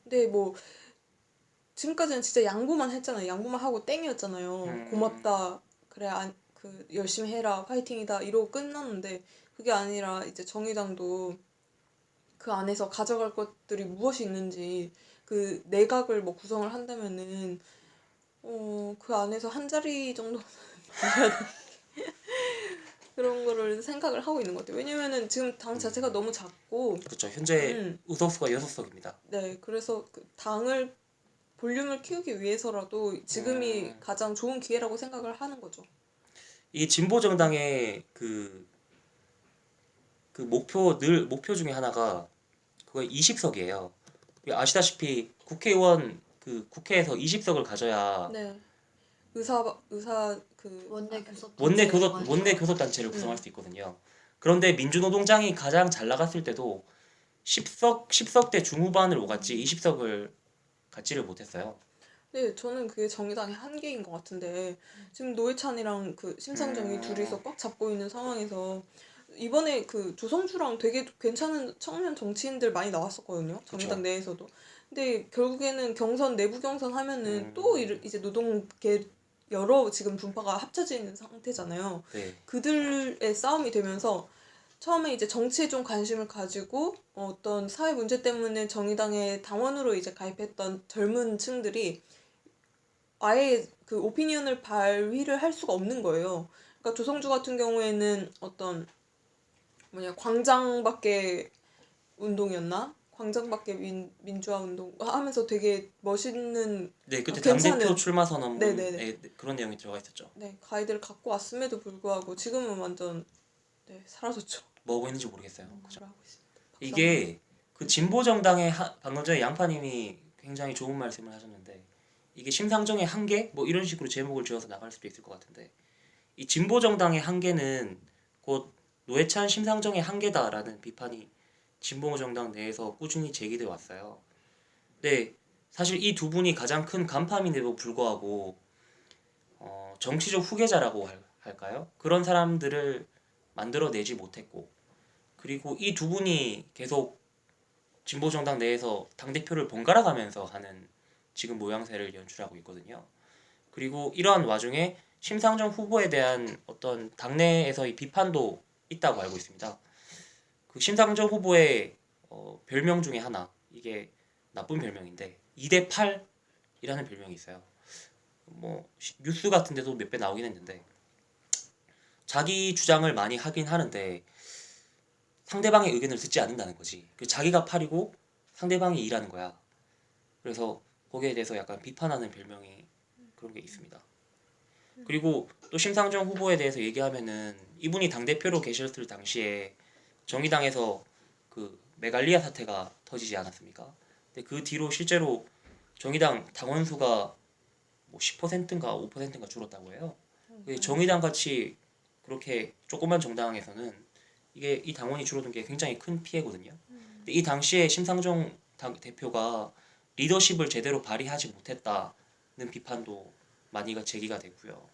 근데 뭐 지금까지는 진짜 양보만 했잖아요. 양보만 하고 땡이었잖아요. 고맙다. 그래 그 열심히 해라. 파이팅이다. 이러고 끝났는데 그게 아니라 이제 정의당도 그 안에서 가져갈 것들이 무엇이 있는지 그 내각을 뭐 구성을 한다면은 그 안에서 한 자리 정도는 그런 거를 생각을 하고 있는 것 같아요. 왜냐면은 지금 당 자체가 너무 작고 그렇죠. 현재 의석수가 6석입니다. 네, 그래서 그 당을 볼륨을 키우기 위해서라도 지금이 가장 좋은 기회라고 생각을 하는 거죠. 이 진보 정당의 그 목표 중에 하나가 그거 20석이에요. 아시다시피 국회의원 그 국회에서 20석을 가져야 네, 의사 그 원내 교섭 단체를 구성할 수 있거든요. 그런데 민주노동당이 가장 잘 나갔을 때도 10석대 중후반을 오갔지 20석을 갖지를 못했어요. 네, 저는 그게 정의당의 한계인 것 같은데 지금 노회찬이랑 그 심상정이 둘이서 꽉 잡고 있는 상황에서 이번에 그 조성주랑 되게 괜찮은 청년 정치인들 많이 나왔었거든요. 정의당 그쵸. 내에서도. 근데 결국에는 경선 내부 경선 하면은 또 이제 노동계 여러 지금 분파가 합쳐져 있는 상태잖아요. 네. 그들의 싸움이 되면서 처음에 이제 정치에 좀 관심을 가지고 어떤 사회 문제 때문에 정의당의 당원으로 이제 가입했던 젊은 층들이 아예 그 오피니언을 발휘를 할 수가 없는 거예요. 그러니까 조성주 같은 경우에는 어떤 광장 밖에 운동이었나? 광장 밖에 민주화 운동 하면서 되게 멋있는 네, 그때 괜찮은 당대표 출마 선언문에 네네네. 그런 내용이 들어가 있었죠. 네, 가이드를 갖고 왔음에도 불구하고 지금은 완전 사라졌죠. 뭐 하고 있는지 모르겠어요. 그죠? 하고 있습니다. 이게 그 진보 정당의 방금 전에 양파님이 굉장히 좋은 말씀을 하셨는데 이게 심상정의 한계 뭐 이런 식으로 제목을 지어서 나갈 수도 있을 것 같은데 이 진보 정당의 한계는 곧 노회찬 심상정의 한계다라는 비판이 진보 정당 내에서 꾸준히 제기돼 왔어요. 근데 사실 이 두 분이 가장 큰 간판인데도 불구하고 정치적 후계자라고 할까요? 그런 사람들을 만들어내지 못했고 그리고 이 두 분이 계속 진보 정당 내에서 당 대표를 번갈아 가면서 하는 지금 모양새를 연출하고 있거든요. 그리고 이러한 와중에 심상정 후보에 대한 어떤 당내에서의 비판도 있다고 알고 있습니다. 그 심상정 후보의 별명 중에 하나 이게 나쁜 별명인데 2대 8이라는 별명이 있어요. 뭐 뉴스 같은 데도 몇 배 나오긴 했는데 자기 주장을 많이 하긴 하는데 상대방의 의견을 듣지 않는다는 거지. 그 자기가 8이고 상대방이 2라는 거야. 그래서 거기에 대해서 약간 비판하는 별명이 그런 게 있습니다. 그리고 또 심상정 후보에 대해서 얘기하면은 이분이 당대표로 계셨을 당시에 정의당에서 그 메갈리아 사태가 터지지 않았습니까? 근데 그 뒤로 실제로 정의당 당원 수가 뭐 10%인가 5%인가 줄었다고 해요. 정의당 같이 그렇게 조그만 정당에서는 이게 이 당원이 줄어든 게 굉장히 큰 피해거든요. 근데 이 당시에 심상정 대표가 리더십을 제대로 발휘하지 못했다는 비판도 많이가 제기가 됐고요.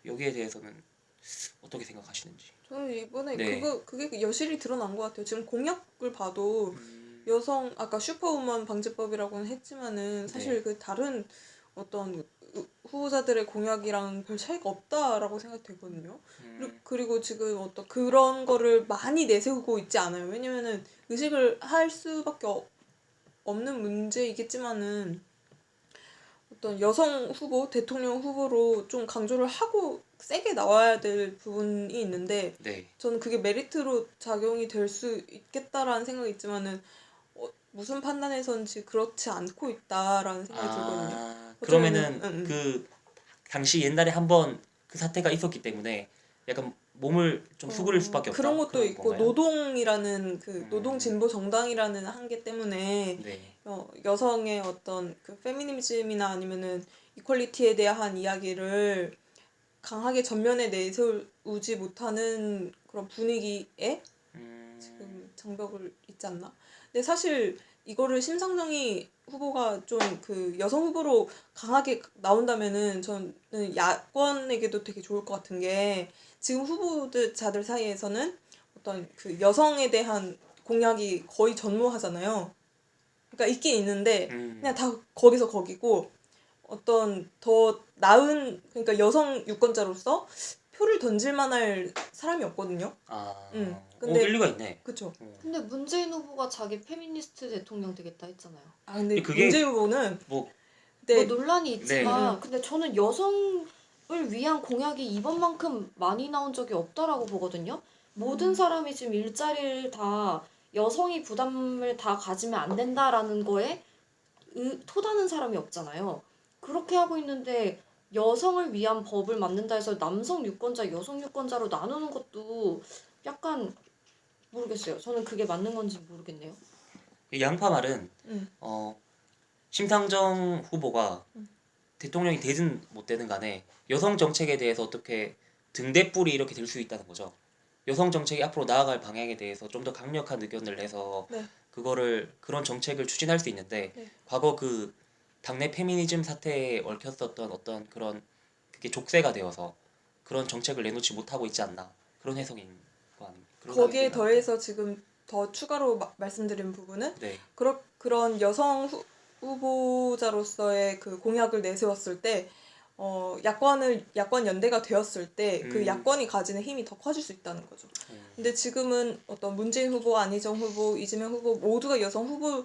여기에 대해서는 어떻게 생각하시는지? 저는 이번에 네. 그게 여실히 드러난 것 같아요. 지금 공약을 봐도 여성 아까 슈퍼우먼 방지법이라고는 했지만은 사실 네. 그 다른 어떤 후보자들의 공약이랑 별 차이가 없다라고 생각되거든요. 그리고 지금 어떤 그런 거를 많이 내세우고 있지 않아요. 왜냐면은 의식을 할 수밖에 없는 문제이겠지만은 어떤 여성 후보, 대통령 후보로 좀 강조를 하고 세게 나와야 될 부분이 있는데 네. 저는 그게 메리트로 작용이 될 수 있겠다라는 생각이 있지만은 무슨 판단에선지 그렇지 않고 있다라는 생각이 들거든요. 그러면은 어쩌면은, 그 당시 옛날에 한번 그 사태가 있었기 때문에 약간 몸을 좀 수그릴 수밖에 없다. 그런 것도 그런 있고 건가요? 노동이라는 그 노동 진보 정당이라는 한계 때문에 네. 여성의 어떤 그 페미니즘이나 아니면은 이퀄리티에 대한 이야기를 강하게 전면에 내세우지 못하는 그런 분위기에 지금 장벽을 있지 않나? 근데 사실 이거를 심상정이 후보가 좀 그 여성 후보로 강하게 나온다면은 저는 야권에게도 되게 좋을 것 같은 게 지금 후보자들 사이에서는 어떤 그 여성에 대한 공약이 거의 전무하잖아요. 그러니까 있긴 있는데 그냥 다 거기서 거기고 어떤 더 나은 그러니까 여성 유권자로서 표를 던질 만할 사람이 없거든요. 근데 일리가 있네. 그쵸. 근데 문재인 후보가 자기 페미니스트 대통령 되겠다 했잖아요. 근데 그게 문재인 후보는 뭐 뭐 네, 논란이 있지만 네. 근데 저는 여성을 위한 공약이 이번만큼 많이 나온 적이 없다라고 보거든요. 모든 사람이 지금 일자리를 다 여성이 부담을 다 가지면 안 된다라는 거에 토다는 사람이 없잖아요. 그렇게 하고 있는데 여성을 위한 법을 만든다 해서 남성 유권자, 여성 유권자로 나누는 것도 약간 모르겠어요. 저는 그게 맞는 건지 모르겠네요. 이 양파 말은 심상정 후보가 대통령이 되든 못 되든 간에 여성 정책에 대해서 어떻게 등대불이 이렇게 될 수 있다는 거죠. 여성 정책이 앞으로 나아갈 방향에 대해서 좀 더 강력한 의견을 내서 네. 그런 정책을 추진할 수 있는데 네. 과거 그 당내 페미니즘 사태에 얽혔었던 어떤 그런 그게 족쇄가 되어서 그런 정책을 내놓지 못하고 있지 않나 그런 해석인 거 아닙니까? 거기에 더해서 지금 더 추가로 말씀드린 부분은 네. 그런 여성 후보자로서의 그 공약을 내세웠을 때 야권 연대가 되었을 때 그 야권이 가지는 힘이 더 커질 수 있다는 거죠. 근데 지금은 어떤 문재인 후보, 안희정 후보, 이재명 후보 모두가 여성 후보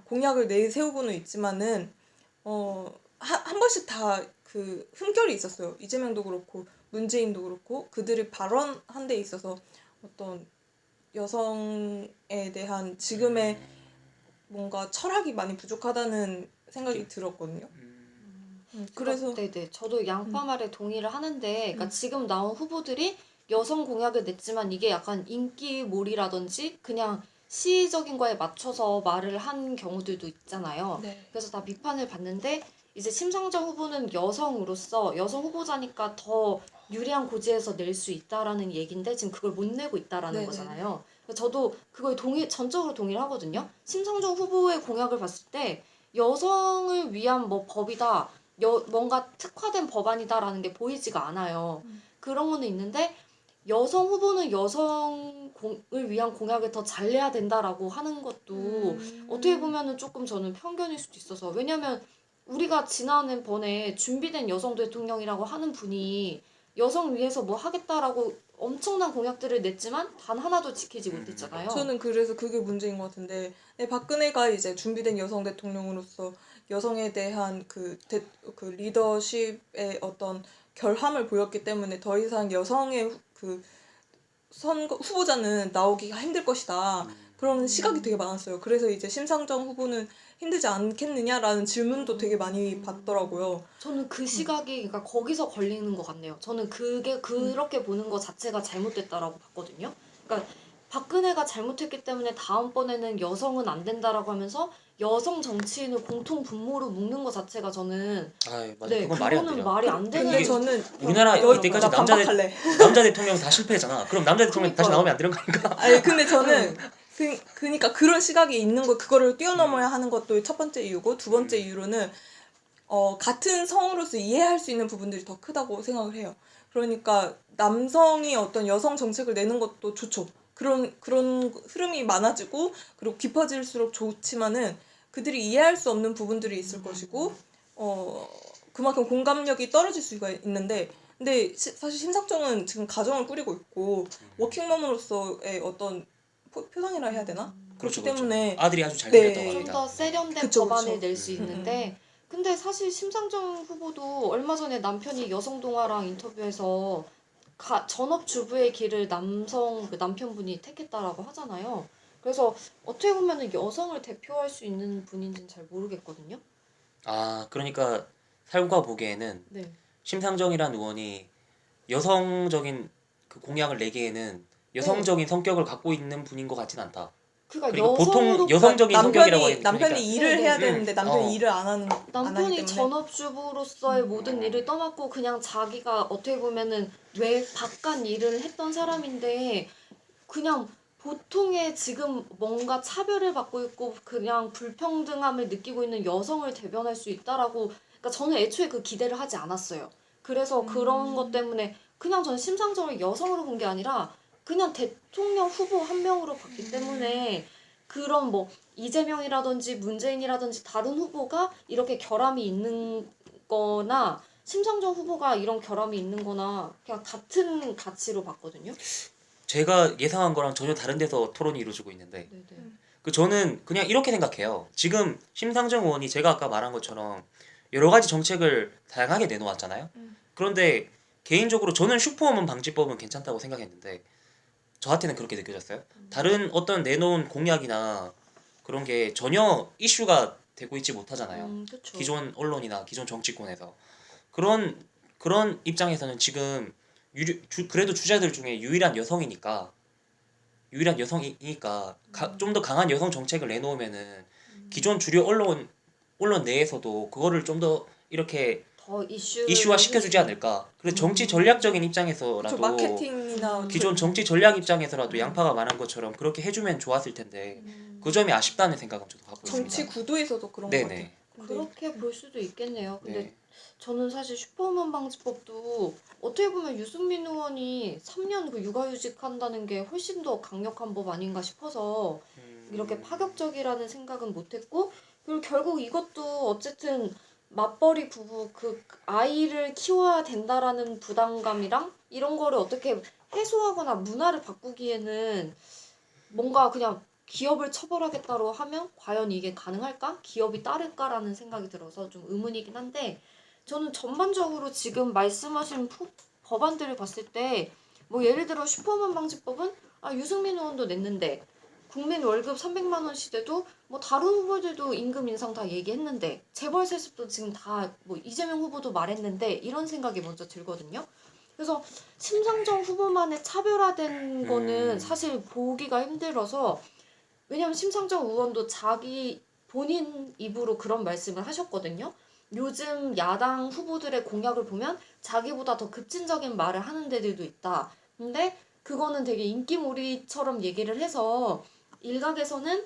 공약을 내세우고는 있지만은 한 번씩 다 그 흠결이 있었어요. 이재명도 그렇고 문재인도 그렇고 그들이 발언한 데 있어서 어떤 여성에 대한 지금의 뭔가 철학이 많이 부족하다는 생각이 들었거든요. 그래서 네네. 저도 양파 말에 동의를 하는데, 그러니까 지금 나온 후보들이 여성 공약을 냈지만 이게 약간 인기몰이라든지 그냥 시의적인 거에 맞춰서 말을 한 경우들도 있잖아요. 네. 그래서 다 비판을 받는데 이제 심상정 후보는 여성으로서 여성 후보자니까 더 유리한 고지에서 낼 수 있다라는 얘긴데 지금 그걸 못 내고 있다라는 네네. 거잖아요. 그래서 저도 그거에 전적으로 동의를 하거든요. 심상정 후보의 공약을 봤을 때 여성을 위한 뭐 법이다. 뭔가 특화된 법안이다라는 게 보이지가 않아요. 그런 거는 있는데 여성 후보는 여성을 위한 공약을 더 잘 내야 된다라고 하는 것도 어떻게 보면은 조금 저는 편견일 수도 있어서 왜냐면 우리가 지난번에 준비된 여성 대통령이라고 하는 분이 여성 위해서 뭐 하겠다라고 엄청난 공약들을 냈지만 단 하나도 지키지 못했잖아요. 저는 그래서 그게 문제인 것 같은데 박근혜가 이제 준비된 여성 대통령으로서 여성에 대한 그 리더십의 어떤 결함을 보였기 때문에 더 이상 여성의 그 선거 후보자는 나오기가 힘들 것이다. 그런 시각이 되게 많았어요. 그래서 이제 심상정 후보는 힘들지 않겠느냐라는 질문도 되게 많이 받더라고요. 저는 그 시각이 그러니까 거기서 걸리는 것 같네요. 저는 그게 그렇게 보는 것 자체가 잘못됐다라고 봤거든요. 그러니까 박근혜가 잘못했기 때문에 다음번에는 여성은 안 된다라고 하면서 여성 정치인을 공통 분모로 묶는 것 자체가 저는 맞아. 네, 그건 말이 안 그거는 되죠. 말이 안 되는 근데 저는 우리나라 이때까지 나 반박할래. 남자 대통령 다 실패했잖아. 그럼 남자 대통령 다시 그러니까요. 나오면 안 되는 거 아닌가? 아니 근데 저는 그러니까 그런 시각이 있는 거 그거를 뛰어넘어야 하는 것도 첫 번째 이유고 두 번째 이유로는 같은 성으로서 이해할 수 있는 부분들이 더 크다고 생각을 해요. 그러니까 남성이 어떤 여성 정책을 내는 것도 좋죠. 그런 흐름이 많아지고 그리고 깊어질수록 좋지만은 그들이 이해할 수 없는 부분들이 있을 것이고 그만큼 공감력이 떨어질 수가 있는데 근데 사실 심상정은 지금 가정을 꾸리고 있고 워킹맘으로서의 어떤 표상이라 해야 되나? 그렇죠, 그렇기 때문에 그렇죠. 아들이 아주 잘 네. 생겼다고 좀 합니다. 더 세련된 그쵸, 법안을 그쵸. 낼 수 있는데 근데 사실 심상정 후보도 얼마 전에 남편이 여성동아랑 인터뷰에서 전업주부의 길을 남편분이 택했다라고 하잖아요. 그래서 어떻게 보면은 여성을 대표할 수 있는 분인지는 잘 모르겠거든요. 아, 그러니까 살구가 보기에는 네. 심상정이란 의원이 여성적인 그 공약을 내기에는 여성적인 성격을 갖고 있는 분인 것 같진 않다. 그러니까 그리고 여성으로 보통 여성적인 성격이라고 하는 남편이 일을 네, 해야 네. 되는데 남편이 일을 안 하기 남편이 때문에 전업주부로서의 모든 일을 떠맡고 그냥 자기가 어떻게 보면은 왜 바깥 일을 했던 사람인데 그냥 보통의 지금 뭔가 차별을 받고 있고 그냥 불평등함을 느끼고 있는 여성을 대변할 수 있다라고 그러니까 저는 애초에 그 기대를 하지 않았어요. 그래서 그런 것 때문에 그냥 저는 심상정을 여성으로 본 게 아니라 그냥 대통령 후보 한 명으로 봤기 때문에 그런 뭐 이재명이라든지 문재인이라든지 다른 후보가 이렇게 결함이 있는 거나 심상정 후보가 이런 결함이 있는 거나 그냥 같은 가치로 봤거든요. 제가 예상한 거랑 전혀 다른 데서 토론이 이루어지고 있는데 네네. 그 저는 그냥 이렇게 생각해요. 지금 심상정 의원이 제가 아까 말한 것처럼 여러 가지 정책을 다양하게 내놓았잖아요. 그런데 개인적으로 저는 슈퍼우먼 방지법은 괜찮다고 생각했는데 저한테는 그렇게 느껴졌어요. 다른 어떤 내놓은 공약이나 그런 게 전혀 이슈가 되고 있지 못하잖아요. 그쵸. 기존 언론이나 기존 정치권에서 그런 입장에서는 지금 그래도 주자들 중에 유일한 여성이니까 좀 더 강한 여성 정책을 내놓으면은 기존 주류 언론 내에서도 그거를 좀 더 이렇게 더 이슈화 시켜주지 않을까. 그래서 정치 전략적인 그쵸, 입장에서라도 마케팅이나 기존 정치 전략 입장에서라도 양파가 말한 것처럼 그렇게 해주면 좋았을 텐데 그 점이 아쉽다는 생각은 저도 갖고 정치 있습니다. 구도에서도 그런 것 같아요. 네네. 근데 그렇게 볼 수도 있겠네요. 근데 네. 저는 사실 슈퍼우먼 방지법도 어떻게 보면 유승민 의원이 3년 그 육아휴직 한다는 게 훨씬 더 강력한 법 아닌가 싶어서 이렇게 파격적이라는 생각은 못했고 그리고 결국 이것도 어쨌든 맞벌이 부부 그 아이를 키워야 된다라는 부담감이랑 이런 거를 어떻게 해소하거나 문화를 바꾸기에는 뭔가 그냥 기업을 처벌하겠다고 하면 과연 이게 가능할까? 기업이 따를까라는 생각이 들어서 좀 의문이긴 한데 저는 전반적으로 지금 말씀하신 법안들을 봤을 때 뭐 예를 들어 슈퍼맨 방지법은 유승민 의원도 냈는데 국민 월급 300만 원 시대도 뭐 다른 후보들도 임금 인상 다 얘기했는데 재벌 세습도 지금 다 뭐 이재명 후보도 말했는데 이런 생각이 먼저 들거든요. 그래서 심상정 후보만의 차별화된 거는 사실 보기가 힘들어서 왜냐면 심상정 의원도 자기 본인 입으로 그런 말씀을 하셨거든요. 요즘 야당 후보들의 공약을 보면 자기보다 더 급진적인 말을 하는 데들도 있다. 근데 그거는 되게 인기몰이처럼 얘기를 해서 일각에서는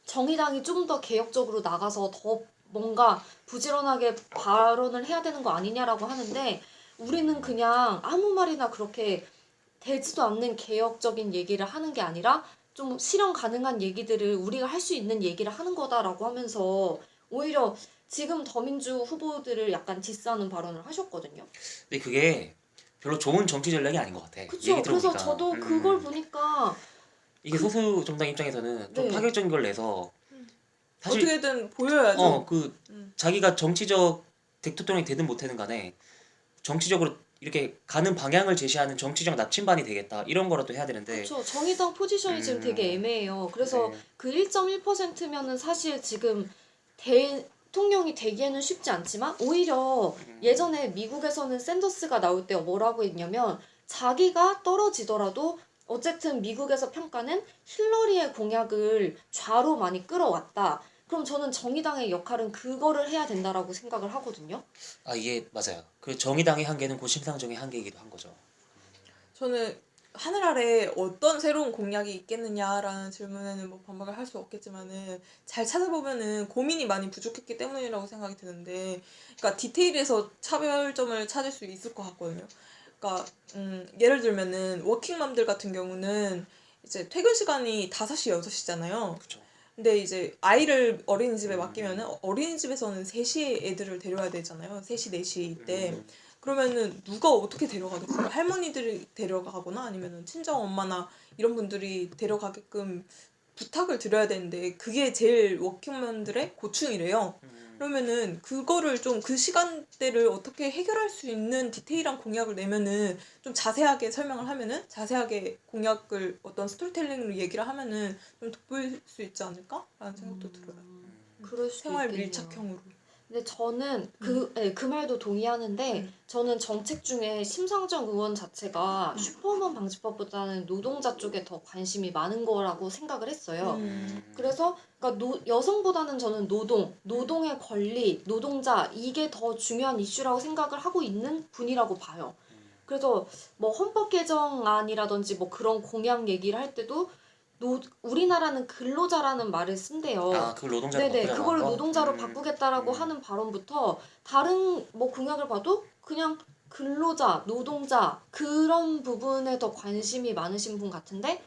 정의당이 좀 더 개혁적으로 나가서 더 뭔가 부지런하게 발언을 해야 되는 거 아니냐라고 하는데 우리는 그냥 아무 말이나 그렇게 되지도 않는 개혁적인 얘기를 하는 게 아니라 좀 실현 가능한 얘기들을 우리가 할 수 있는 얘기를 하는 거다라고 하면서 오히려 지금 더민주 후보들을 약간 디스하는 발언을 하셨거든요. 근데 그게 별로 좋은 정치 전략이 아닌 것 같아. 그쵸. 얘기 그래서 들어보니까. 저도 그걸 보니까 이게 소수 정당 입장에서는 좀 네. 파격적인 걸 내서 사실 어떻게든 보여야죠. 자기가 정치적 대통령이 되든 못되든 간에 정치적으로 이렇게 가는 방향을 제시하는 정치적 나침반이 되겠다 이런 거라도 해야 되는데 그렇죠. 정의당 포지션이 지금 되게 애매해요. 그래서 네. 그 1.1%면은 사실 지금 대통령이 되기에는 쉽지 않지만 오히려 예전에 미국에서는 샌더스가 나올 때 뭐라고 했냐면 자기가 떨어지더라도 어쨌든 미국에서 평가는 힐러리의 공약을 좌로 많이 끌어왔다. 그럼 저는 정의당의 역할은 그거를 해야 된다라고 생각을 하거든요. 이게 맞아요. 그 정의당의 한계는 곧 심상정의 한계이기도 한 거죠. 저는 하늘 아래 어떤 새로운 공약이 있겠느냐라는 질문에는 뭐 반박을 할 수 없겠지만은 잘 찾아보면은 고민이 많이 부족했기 때문이라고 생각이 드는데, 그러니까 디테일에서 차별점을 찾을 수 있을 것 같거든요. 그러니까 예를 들면은 워킹맘들 같은 경우는 이제 퇴근 시간이 5시, 6시잖아요. 그렇죠. 근데 이제 아이를 어린이집에 맡기면은 어린이집에서는 3시에 애들을 데려와야 되잖아요. 3시, 4시 이때. 그러면은 누가 어떻게 데려가겠어요? 할머니들이 데려가거나 아니면은 친정 엄마나 이런 분들이 데려가게끔 부탁을 드려야 되는데 그게 제일 워킹맘들의 고충이래요. 그러면은 그거를 좀 그 시간대를 어떻게 해결할 수 있는 디테일한 공약을 내면은 좀 자세하게 설명을 하면은 자세하게 공약을 어떤 스토리텔링으로 얘기를 하면은 좀 돋보일 수 있지 않을까라는 생각도 들어요. 그럴 수도 생활 있겠네요. 밀착형으로. 근데 저는 그 말도 동의하는데 저는 정책 중에 심상정 의원 자체가 슈퍼우먼 방지법보다는 노동자 쪽에 더 관심이 많은 거라고 생각을 했어요. 그래서 그러니까 여성보다는 저는 노동의 권리, 노동자 이게 더 중요한 이슈라고 생각을 하고 있는 분이라고 봐요. 그래서 뭐 헌법 개정안이라든지 뭐 그런 공약 얘기를 할 때도 우리나라는 근로자라는 말을 쓴대요. 아, 그걸 노동자로 네네, 바꾸자고 그걸 한 거? 노동자로 바꾸겠다라고 하는 발언부터 다른 뭐 공약을 봐도 그냥 근로자, 노동자 그런 부분에 더 관심이 많으신 분 같은데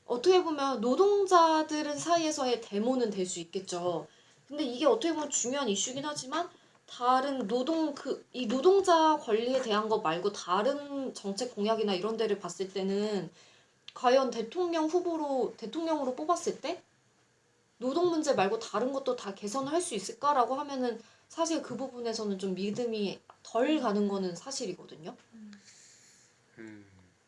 어떻게 보면 노동자들 사이에서의 데모는 될 수 있겠죠. 근데 이게 어떻게 보면 중요한 이슈긴 하지만 다른 이 노동자 권리에 대한 거 말고 다른 정책 공약이나 이런 데를 봤을 때는 과연 대통령으로 뽑았을 때 노동 문제 말고 다른 것도 다 개선을 할 수 있을까라고 하면은 사실 그 부분에서는 좀 믿음이 덜 가는 거는 사실이거든요.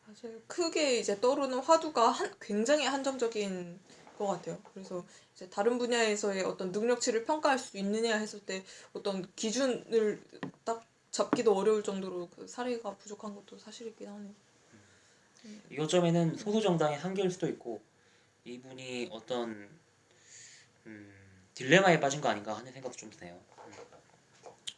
사실 크게 이제 떠오르는 화두가 굉장히 한정적인 것 같아요. 그래서 이제 다른 분야에서의 어떤 능력치를 평가할 수 있느냐 했을 때 어떤 기준을 딱 잡기도 어려울 정도로 그 사례가 부족한 것도 사실이긴 하네요. 이것점에는 소수 정당의 한계일 수도 있고 이분이 어떤 딜레마에 빠진 거 아닌가 하는 생각도 좀 드네요.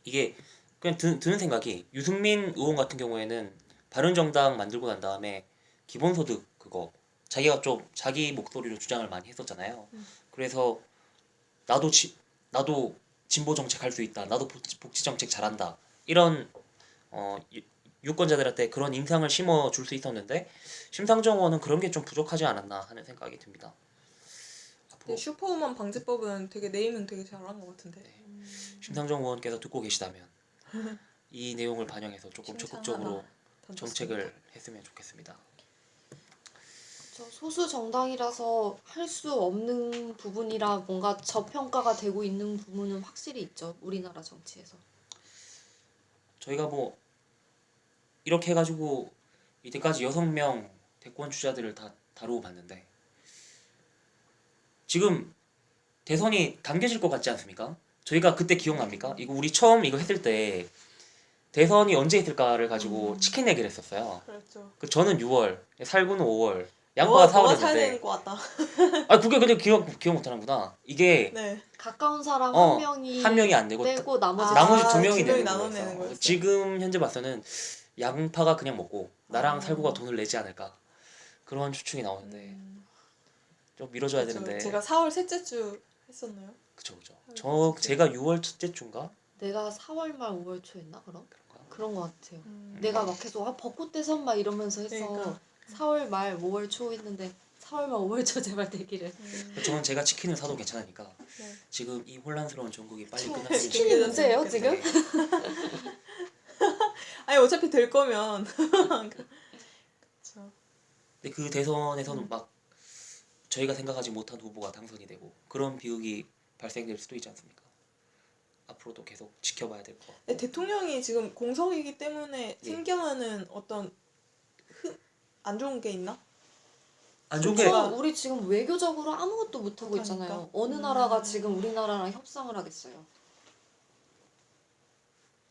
이게 그냥 드는 생각이 유승민 의원 같은 경우에는 바른정당 만들고 난 다음에 기본소득 그거 자기가 좀 자기 목소리로 주장을 많이 했었잖아요. 그래서 나도 진보 정책 할 수 있다. 나도 복지 정책 잘한다. 이런 유권자들한테 그런 인상을 심어 줄 수 있었는데 심상정 의원은 그런 게 좀 부족하지 않았나 하는 생각이 듭니다. 근데 슈퍼우먼 방지법은 되게 네이밍 되게 잘한 것 같은데. 심상정 의원께서 듣고 계시다면 이 내용을 반영해서 조금 칭찬 적극적으로 하나 던졌습니다. 정책을 했으면 좋겠습니다. 소수 정당이라서 할 수 없는 부분이라 뭔가 저평가가 되고 있는 부분은 확실히 있죠. 우리나라 정치에서. 저희가 뭐 이렇게 해가지고 이때까지 6명 대권 주자들을 다 다루고 봤는데 지금 대선이 당겨질 것 같지 않습니까? 저희가 그때 기억납니까? 이거 우리 처음 이거 했을 때 대선이 언제 있을까를 가지고 치킨 얘기를 했었어요. 그렇죠. 저는 6월, 살구는 5월, 양파가 너가 사야 4월이었는데 되는 것 같다. 아 그게 근데 기억 못하는구나. 이게 네. 가까운 사람 한 명이 안 되고 빼고 나머지 나머지 다 2명이 두 명이 되는 나눠내는 거였어. 거였어요. 지금 현재 봐서는 양파가 그냥 먹고 나랑 살구가 돈을 내지 않을까 그런 추측이 나오는데 좀 밀어줘야 그렇죠. 되는데. 제가 4월 셋째 주 했었나요? 그쵸. 제가 6월 첫째 주인가 내가 4월 말 5월 초였나 그럼? 그런가. 그런 것 같아요. 내가 막 계속 벚꽃 대선 막 이러면서 해서 그러니까. 4월 말 5월 초 했는데 4월 말 5월 초 제발 되기를. 저는 제가 치킨을 사도 괜찮으니까 네. 지금 이 혼란스러운 전국이 빨리 그쵸. 끝났으면 치킨이 문제예요, 지금? 아니 어차피 될 거면. 그렇죠. 근데 그 대선에서는 막 저희가 생각하지 못한 후보가 당선이 되고 그런 비극이 발생될 수도 있지 않습니까? 앞으로도 계속 지켜봐야 될 것 같고. 네, 대통령이 지금 공석이기 때문에 예. 생겨나는 어떤 안 좋은 게 있나? 안 좋은 게 그쵸. 우리 지금 외교적으로 아무것도 못하고 못하니까. 있잖아요. 어느 나라가 지금 우리나라랑 협상을 하겠어요.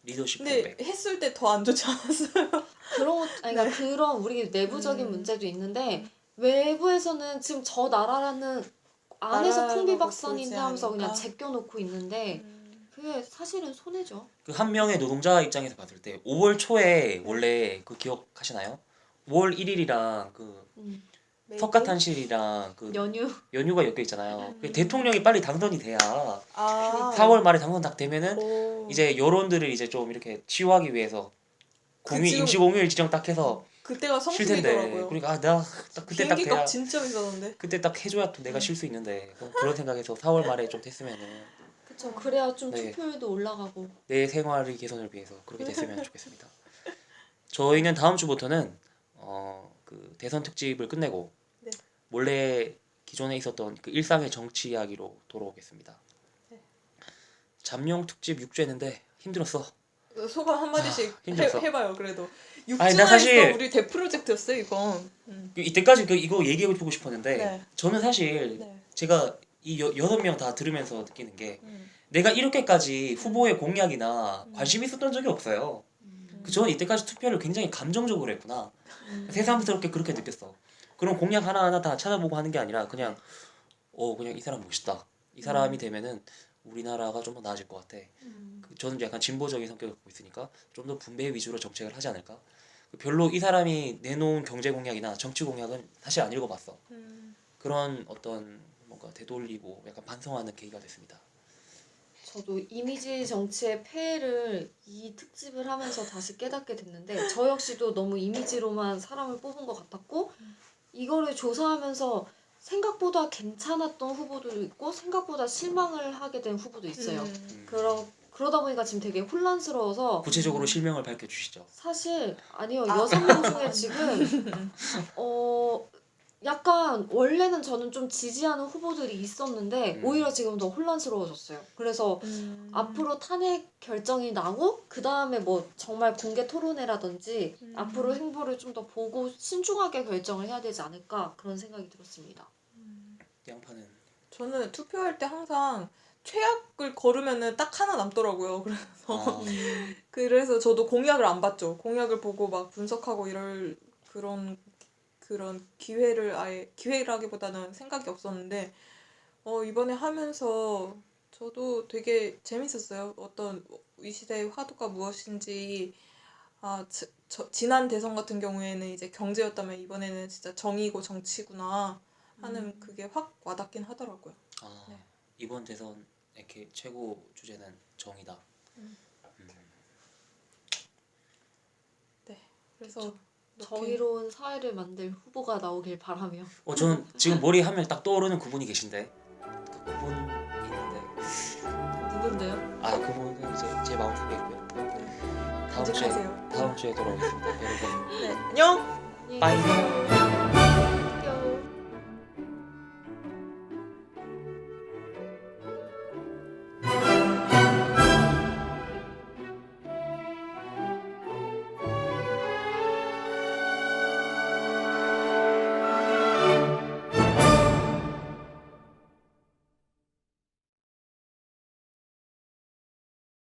리더십 근데 공백. 했을 때 더 안 좋지 않았어요? 그러니까 그런 우리 내부적인 문제도 있는데 외부에서는 지금 저 나라라는 안에서 나라라고 풍비박산인데 보지 하면서 그냥 않으니까. 제껴놓고 있는데 그게 사실은 손해죠. 그 한 명의 노동자 입장에서 봤을 때 5월 초에 원래 그 기억하시나요? 5월 1일이랑 그 석가탄실이랑 그 연휴가 엮여 있잖아요. 그 대통령이 빨리 당선이 돼야 아. 4월 말에 당선 딱 되면은 오. 이제 여론들을 이제 좀 이렇게 치유하기 위해서 그 지금- 임시 공휴일 지정 딱 해서 그때가 쉴 텐데. 성수기더라고요. 그러니까 내가 딱 그때 딱 비행기 돼야 값 진짜 비싸던데. 그때 딱 해줘야 또 내가 쉴 수 있는데 그런 생각에서 4월 말에 좀 됐으면은 그쵸. 그래야 좀 네. 투표율도 올라가고. 내 생활의 개선을 위해서 그렇게 됐으면 좋겠습니다. 저희는 다음 주부터는 그 대선 특집을 끝내고 네. 몰래 기존에 있었던 그 일상의 정치 이야기로 돌아오겠습니다. 네. 잠룡 특집 6주 했는데 힘들었어. 소감 한마디씩 힘들었어. 해봐요. 그래도 아니, 나 6주나 사실- 있어. 우리 대프로젝트였어요 이거. 이때까지 이거 얘기해보고 싶었는데 네. 저는 사실 네. 제가 이 6명 다 들으면서 느끼는 게 내가 이렇게까지 후보의 공약이나 관심 있었던 적이 없어요. 저는 이때까지 투표를 굉장히 감정적으로 했구나. 새삼스럽게 그렇게 느꼈어. 그런 공약 하나하나 다 찾아보고 하는 게 아니라 그냥 그냥 이 사람 멋있다. 이 사람이 되면은 우리나라가 좀 더 나아질 것 같아. 저는 약간 진보적인 성격을 갖고 있으니까 좀 더 분배 위주로 정책을 하지 않을까. 별로 이 사람이 내놓은 경제 공약이나 정치 공약은 사실 안 읽어봤어. 그런 어떤 뭔가 되돌리고 약간 반성하는 계기가 됐습니다. 저도 이미지 정치의 폐해를 이 특집을 하면서 다시 깨닫게 됐는데 저 역시도 너무 이미지로만 사람을 뽑은 것 같았고 이거를 조사하면서 생각보다 괜찮았던 후보도 있고 생각보다 실망을 하게 된 후보도 있어요. 그러다 보니까 지금 되게 혼란스러워서 구체적으로 실명을 밝혀주시죠. 사실 아니요 6명 중에 지금 약간 원래는 저는 좀 지지하는 후보들이 있었는데 오히려 지금 더 혼란스러워졌어요. 그래서 앞으로 탄핵 결정이 나고 그 다음에 뭐 정말 공개 토론회라든지 앞으로 행보를 좀 더 보고 신중하게 결정을 해야 되지 않을까 그런 생각이 들었습니다. 양파는 저는 투표할 때 항상 최악을 걸으면은 딱 하나 남더라고요. 그래서 저도 공약을 안 봤죠. 공약을 보고 막 분석하고 이럴 그런 기회라기보다는 생각이 없었는데 이번에 하면서 저도 되게 재밌었어요. 어떤 이 시대의 화두가 무엇인지 지난 대선 같은 경우에는 이제 경제였다면 이번에는 진짜 정의고 정치구나 하는 그게 확 와닿긴 하더라고요. 네. 이번 대선 이렇게 최고 주제는 정의다. 네. 그래서 정의로운 사회를 만들 후보가 나오길 바라며 저는 지금 머리에 한 명 딱 떠오르는 그분이 계신데 그 그분 있는데 누군데요? 그분은 이제 제 마음속에 있고요. 다음 간직하세요. 주에 돌아오겠습니다. 여러분 네. 안녕. 빠이.